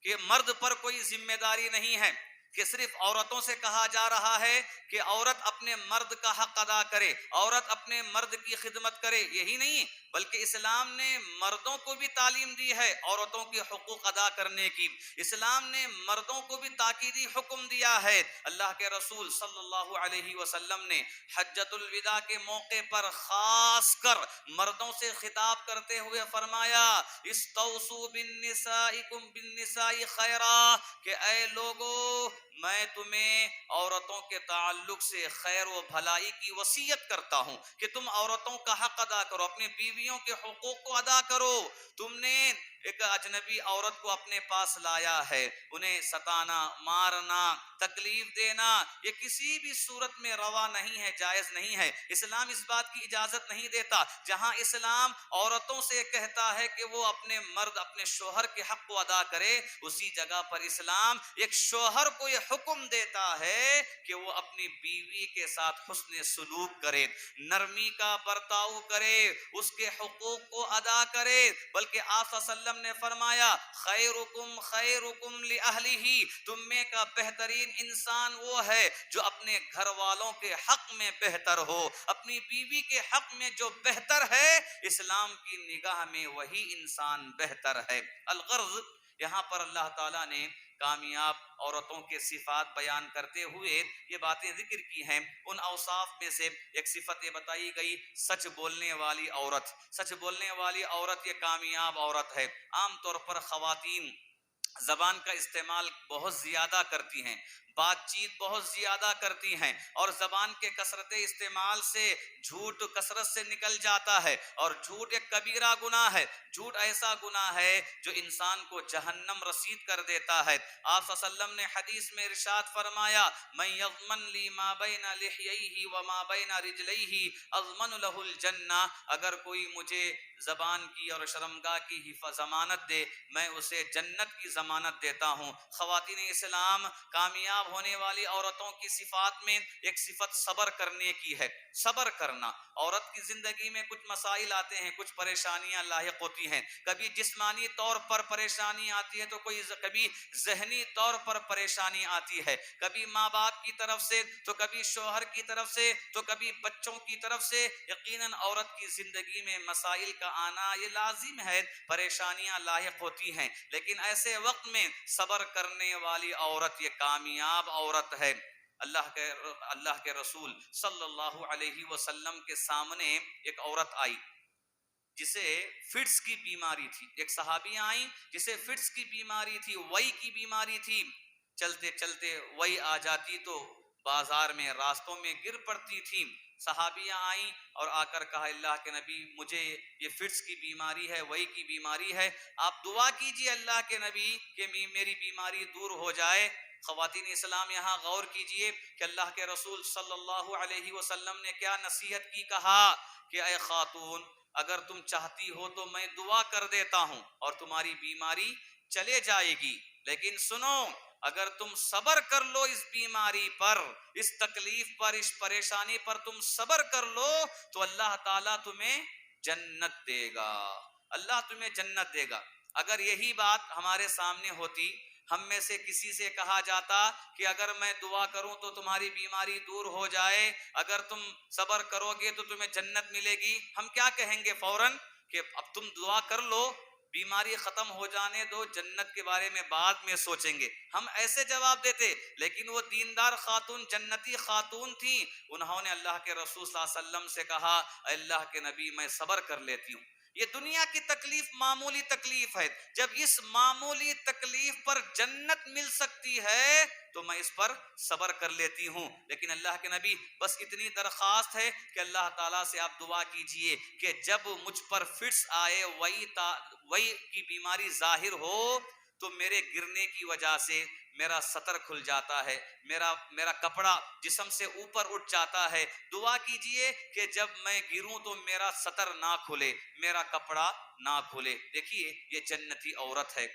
کہ مرد پر کوئی ذمہ داری نہیں ہے، کہ صرف عورتوں سے کہا جا رہا ہے کہ عورت اپنے مرد کا حق ادا کرے، عورت اپنے مرد کی خدمت کرے، یہی نہیں بلکہ اسلام نے مردوں کو بھی تعلیم دی ہے عورتوں کے حقوق ادا کرنے کی۔ اسلام نے مردوں کو بھی تاکیدی حکم دیا ہے۔ اللہ کے رسول صلی اللہ علیہ وسلم نے حجۃ الوداع کے موقع پر خاص کر مردوں سے خطاب کرتے ہوئے فرمایا، استوصوا بالنساء خیرا، کہ اے لوگو میں تمہیں عورتوں کے تعلق سے خیر و بھلائی کی وصیت کرتا ہوں کہ تم عورتوں کا حق ادا کرو، اپنی بیویوں کے حقوق کو ادا کرو۔ تم نے ایک اجنبی عورت کو اپنے پاس لایا ہے، انہیں ستانا، مارنا، تکلیف دینا یہ کسی بھی صورت میں روا نہیں ہے، جائز نہیں ہے۔ اسلام اس بات کی اجازت نہیں دیتا۔ جہاں اسلام عورتوں سے کہتا ہے کہ وہ اپنے مرد، اپنے شوہر کے حق کو ادا کرے، اسی جگہ پر اسلام ایک شوہر کو یہ حکم دیتا ہے کہ وہ اپنی بیوی کے ساتھ حسن سلوک کرے، نرمی کا برتاؤ کرے، اس کے حقوق کو ادا کرے۔ بلکہ آپ صلی اللہ علیہ وسلم نے فرمایا، خیرکم خیرکم لأہلہ، تم میں کا بہترین انسان وہ ہے جو اپنے گھر والوں کے حق میں بہتر ہو، اپنی بیوی کے حق میں جو بہتر ہے اسلام کی نگاہ میں وہی انسان بہتر ہے۔ الغرض، یہاں پر اللہ تعالیٰ نے کامیاب عورتوں کے صفات بیان کرتے ہوئے یہ باتیں ذکر کی ہیں۔ ان اوصاف میں سے ایک صفت یہ بتائی گئی، سچ بولنے والی عورت۔ سچ بولنے والی عورت یہ کامیاب عورت ہے۔ عام طور پر خواتین زبان کا استعمال بہت زیادہ کرتی ہیں، بات چیت بہت زیادہ کرتی ہیں، اور زبان کے کثرت استعمال سے جھوٹ کثرت سے نکل جاتا ہے، اور جھوٹ ایک کبیرہ گناہ ہے۔ جھوٹ ایسا گناہ ہے جو انسان کو جہنم رسید کر دیتا ہے۔ آپ صلی اللہ علیہ وسلم نے حدیث میں ارشاد فرمایا، من یضمن لی ما بین لحییہ وما بین رجلیہ اضمن لہ الجنہ، اگر کوئی مجھے زبان کی اور شرمگاہ کی ضمانت دے، میں اسے جنت کی ضمانت دیتا ہوں۔ خواتین اسلام، کامیاب ہونے والی عورتوں کی صفات میں ایک صفت صبر کرنے کی ہے۔ صبر کرنا، عورت کی زندگی میں کچھ مسائل آتے ہیں، کچھ پریشانیاں لاحق ہوتی ہیں، کبھی جسمانی طور پر پریشانی آتی ہے تو کبھی ذہنی طور پر پریشانی آتی ہے، کبھی ماں باپ کی طرف سے تو کبھی شوہر کی طرف سے تو کبھی بچوں کی طرف سے۔ یقیناً عورت کی زندگی میں مسائل کا آنا یہ لازم ہے، پریشانیاں لاحق ہوتی ہیں، لیکن ایسے وقت میں صبر کرنے والی عورت یہ کامیاب عورت ہے۔ اللہ کے رسول صلی اللہ علیہ وسلم کے سامنے ایک عورت آئی جسے فٹس کی بیماری تھی۔ ایک صحابی آئیں جسے فٹس کی بیماری تھی، وئی کی بیماری تھی، چلتے چلتے وئی آ جاتی تو بازار میں راستوں میں گر پڑتی تھی۔ صحابیاں آئیں اور آ کر کہا، اللہ کے نبی مجھے یہ فٹس کی بیماری ہے، وئی کی بیماری ہے، آپ دعا کیجئے اللہ کے نبی کہ میری بیماری دور ہو جائے۔ خواتین اسلام یہاں غور کیجئے کہ اللہ کے رسول صلی اللہ علیہ وسلم نے کیا نصیحت کی، کہا کہ اے خاتون اگر تم چاہتی ہو تو میں دعا کر دیتا ہوں اور تمہاری بیماری چلے جائے گی، لیکن سنو اگر تم صبر کر لو اس بیماری پر، اس تکلیف پر، اس پریشانی پر تم صبر کر لو تو اللہ تعالیٰ تمہیں جنت دے گا، اللہ تمہیں جنت دے گا۔ اگر یہی بات ہمارے سامنے ہوتی، ہم میں سے کسی سے کہا جاتا کہ اگر میں دعا کروں تو تمہاری بیماری دور ہو جائے، اگر تم صبر کرو گے تو تمہیں جنت ملے گی، ہم کیا کہیں گے فوراً کہ اب تم دعا کر لو، بیماری ختم ہو جانے دو، جنت کے بارے میں بعد میں سوچیں گے، ہم ایسے جواب دیتے۔ لیکن وہ دیندار خاتون، جنتی خاتون تھی، انہوں نے اللہ کے رسول صلی اللہ علیہ وسلم سے کہا، اے اللہ کے نبی میں صبر کر لیتی ہوں، یہ دنیا کی تکلیف معمولی تکلیف ہے، جب اس معمولی تکلیف پر جنت مل سکتی ہے تو میں اس پر صبر کر لیتی ہوں۔ لیکن اللہ کے نبی بس اتنی درخواست ہے کہ اللہ تعالیٰ سے آپ دعا کیجئے کہ جب مجھ پر فٹس آئے، وہی کی بیماری ظاہر ہو تو میرے گرنے کی وجہ سے میرا سطر کھل جاتا ہے، میرا کپڑا جسم سے اوپر اٹھ جاتا ہے، دعا کیجئے کہ جب میں گروں تو میرا سطر نہ کھلے، میرا کپڑا نہ کھلے۔ دیکھیے یہ جنتی عورت ہے،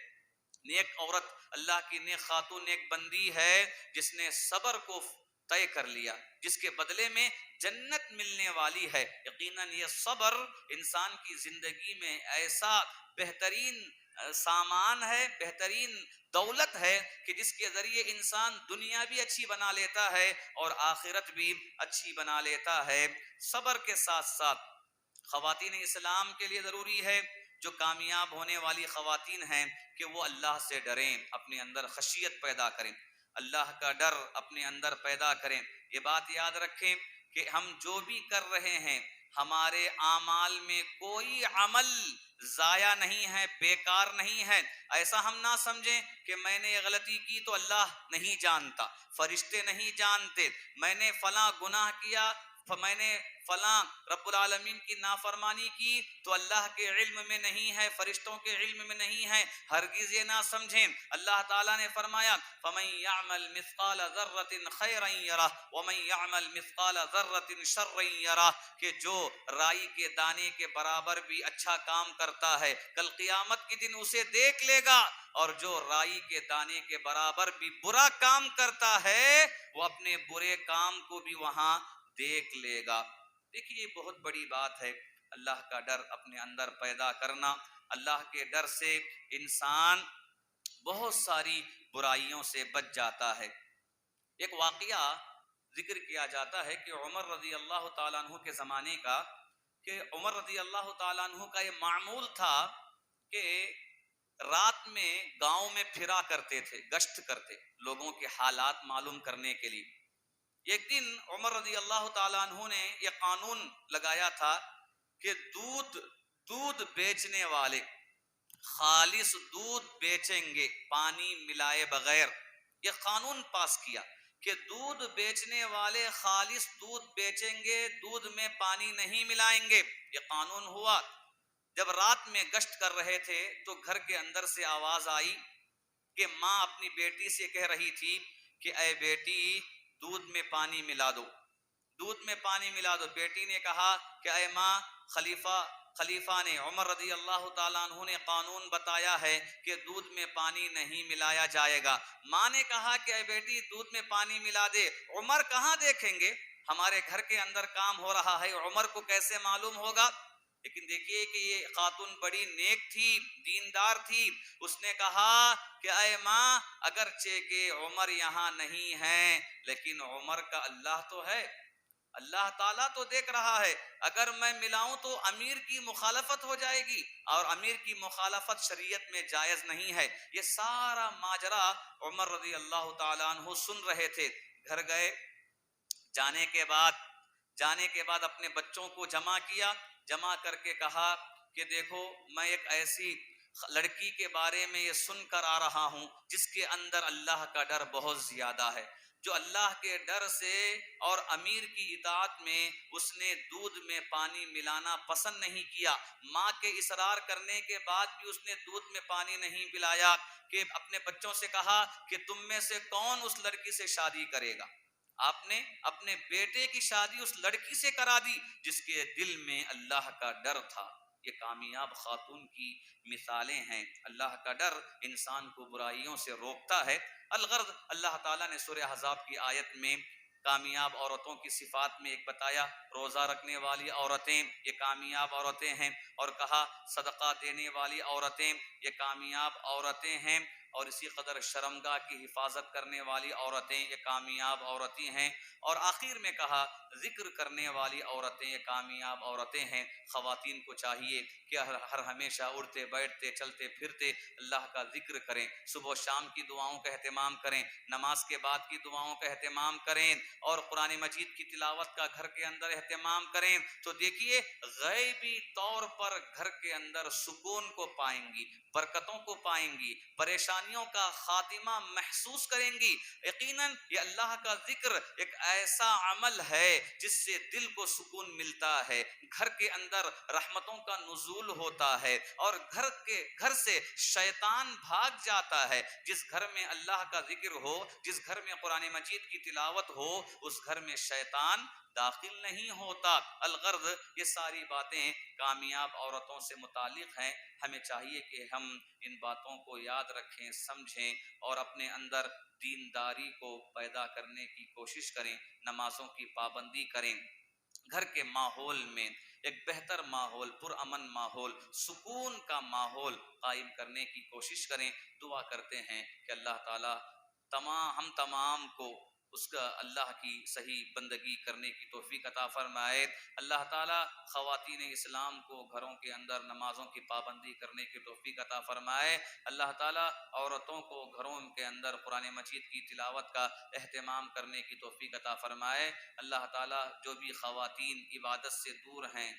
نیک عورت، اللہ کی نیک خاتون، نیک بندی ہے جس نے صبر کو طے کر لیا، جس کے بدلے میں جنت ملنے والی ہے۔ یقیناً یہ صبر انسان کی زندگی میں ایسا بہترین سامان ہے، بہترین دولت ہے کہ جس کے ذریعے انسان دنیا بھی اچھی بنا لیتا ہے اور آخرت بھی اچھی بنا لیتا ہے۔ صبر کے ساتھ ساتھ خواتین اسلام کے لیے ضروری ہے، جو کامیاب ہونے والی خواتین ہیں، کہ وہ اللہ سے ڈریں، اپنے اندر خشیت پیدا کریں، اللہ کا ڈر اپنے اندر پیدا کریں۔ یہ بات یاد رکھیں کہ ہم جو بھی کر رہے ہیں، ہمارے اعمال میں کوئی عمل ضائع نہیں ہے، بیکار نہیں ہے۔ ایسا ہم نہ سمجھیں کہ میں نے یہ غلطی کی تو اللہ نہیں جانتا، فرشتے نہیں جانتے، میں نے فلاں گناہ کیا، میں نے فلاں رب العالمین کی نافرمانی کی تو اللہ کے علم میں نہیں ہے، فرشتوں کے علم میں نہیں ہے، ہرگز یہ نہ سمجھیں۔ اللہ تعالیٰ نے فرمایا فَمَن يَعْمَلْ مِثْقَالَ ذَرَّةٍ خَيْرًا يَرَهُ وَمَن يَعْمَلْ مِثْقَالَ ذَرَّةٍ شَرًّا يَرَهُ، کہ جو رائی کے دانے کے برابر بھی اچھا کام کرتا ہے کل قیامت کے دن اسے دیکھ لے گا، اور جو رائی کے دانے کے برابر بھی برا کام کرتا ہے وہ اپنے برے کام کو بھی وہاں دیکھ لے گا۔ دیکھیے یہ بہت بڑی بات ہے، اللہ کا ڈر اپنے اندر پیدا کرنا۔ اللہ کے ڈر سے انسان بہت ساری برائیوں سے بچ جاتا ہے۔ ایک واقعہ ذکر کیا جاتا ہے کہ عمر رضی اللہ تعالیٰ عنہ کے زمانے کا، کہ عمر رضی اللہ تعالیٰ عنہ کا یہ معمول تھا کہ رات میں گاؤں میں پھرا کرتے تھے، گشت کرتے، لوگوں کے حالات معلوم کرنے کے لیے۔ ایک دن عمر رضی اللہ تعالیٰ عنہ نے یہ قانون لگایا تھا کہ دودھ بیچنے والے خالص دودھ بیچیں گے، پانی ملائے بغیر۔ یہ قانون پاس کیا کہ دودھ بیچنے والے خالص دودھ بیچیں گے، دودھ میں پانی نہیں ملائیں گے. یہ قانون ہوا. جب رات میں گشت کر رہے تھے تو گھر کے اندر سے آواز آئی کہ ماں اپنی بیٹی سے کہہ رہی تھی کہ اے بیٹی دودھ میں پانی ملا دو، دودھ میں پانی ملا دو. بیٹی نے کہا کہ اے ماں، خلیفہ نے، عمر رضی اللہ تعالیٰ عنہ نے قانون بتایا ہے کہ دودھ میں پانی نہیں ملایا جائے گا. ماں نے کہا کہ اے بیٹی دودھ میں پانی ملا دے. عمر کہاں دیکھیں گے، ہمارے گھر کے اندر کام ہو رہا ہے، عمر کو کیسے معلوم ہوگا؟ لیکن دیکھیے کہ یہ خاتون بڑی نیک تھی، دیندار تھی. اس نے کہا کہ اے ماں، اگرچہ کہ عمر یہاں نہیں ہے لیکن عمر کا اللہ تو ہے، اللہ تعالیٰ تو دیکھ رہا ہے. اگر میں ملاؤں تو امیر کی مخالفت ہو جائے گی، اور امیر کی مخالفت شریعت میں جائز نہیں ہے. یہ سارا ماجرا عمر رضی اللہ تعالیٰ عنہ سن رہے تھے. گھر گئے، جانے کے بعد اپنے بچوں کو جمع کیا، جمع کر کے کہا کہ دیکھو میں ایک ایسی لڑکی کے بارے میں یہ سن کر آ رہا ہوں جس کے اندر اللہ کا ڈر بہت زیادہ ہے، جو اللہ کے ڈر سے اور امیر کی اطاعت میں اس نے دودھ میں پانی ملانا پسند نہیں کیا. ماں کے اصرار کرنے کے بعد بھی اس نے دودھ میں پانی نہیں پلایا. کہ اپنے بچوں سے کہا کہ تم میں سے کون اس لڑکی سے شادی کرے گا؟ آپ نے اپنے بیٹے کی شادی اس لڑکی سے کرا دی جس کے دل میں اللہ کا ڈر تھا. یہ کامیاب خاتون کی مثالیں ہیں. اللہ کا ڈر انسان کو برائیوں سے روکتا ہے. الغرض اللہ تعالیٰ نے سورہ احزاب کی آیت میں کامیاب عورتوں کی صفات میں ایک بتایا، روزہ رکھنے والی عورتیں یہ کامیاب عورتیں ہیں، اور کہا صدقہ دینے والی عورتیں یہ کامیاب عورتیں ہیں، اور اسی قدر شرمگاہ کی حفاظت کرنے والی عورتیں یہ کامیاب عورتیں ہیں، اور آخر میں کہا ذکر کرنے والی عورتیں یہ کامیاب عورتیں ہیں. خواتین کو چاہیے کہ ہر ہمیشہ اٹھتے بیٹھتے چلتے پھرتے اللہ کا ذکر کریں، صبح و شام کی دعاؤں کا اہتمام کریں، نماز کے بعد کی دعاؤں کا اہتمام کریں، اور قرآن مجید کی تلاوت کا گھر کے اندر اہتمام کریں. تو دیکھیے غیبی طور پر گھر کے اندر سکون کو پائیں گی، برکتوں کو پائیں گی، پریشانیوں کا خاتمہ محسوس کریں گی. یقیناً یہ اللہ کا ذکر ایک ایسا عمل ہے جس سے دل کو سکون ملتا ہے، گھر کے اندر رحمتوں کا نزول ہوتا ہے، اور گھر سے شیطان بھاگ جاتا ہے. جس گھر میں اللہ کا ذکر ہو، جس گھر میں قرآن مجید کی تلاوت ہو، اس گھر میں شیطان داخل نہیں ہوتا. الغرض یہ ساری باتیں کامیاب عورتوں سے متعلق ہیں. ہمیں چاہیے کہ ہم ان باتوں کو یاد رکھیں، سمجھیں، اور اپنے اندر دینداری کو پیدا کرنے کی کوشش کریں، نمازوں کی پابندی کریں. گھر کے ماحول میں ایک بہتر ماحول، پرامن ماحول، سکون کا ماحول قائم کرنے کی کوشش کریں. دعا کرتے ہیں کہ اللہ تعالی ہم تمام کو اس کا اللہ کی صحیح بندگی کرنے کی توفیق عطا فرمائے. اللہ تعالی خواتین اسلام کو گھروں کے اندر نمازوں کی پابندی کرنے کی توفیق عطا فرمائے. اللہ تعالی عورتوں کو گھروں کے اندر قرآن مجید کی تلاوت کا اہتمام کرنے کی توفیق عطا فرمائے. اللہ تعالی جو بھی خواتین عبادت سے دور ہیں،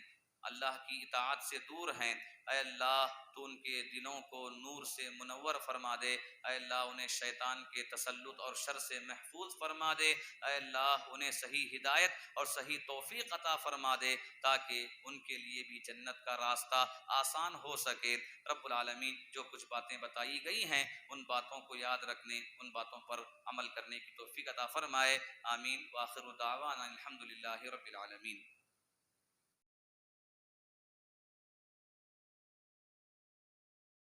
اللہ کی اطاعت سے دور ہیں، اے اللہ تو ان کے دلوں کو نور سے منور فرما دے. اے اللہ انہیں شیطان کے تسلط اور شر سے محفوظ فرما دے. اے اللہ انہیں صحیح ہدایت اور صحیح توفیق عطا فرما دے تاکہ ان کے لیے بھی جنت کا راستہ آسان ہو سکے. رب العالمین جو کچھ باتیں بتائی گئی ہیں ان باتوں کو یاد رکھنے، ان باتوں پر عمل کرنے کی توفیق عطا فرمائے. آمین. وآخر دعوانا الحمدللہ رب العالمین.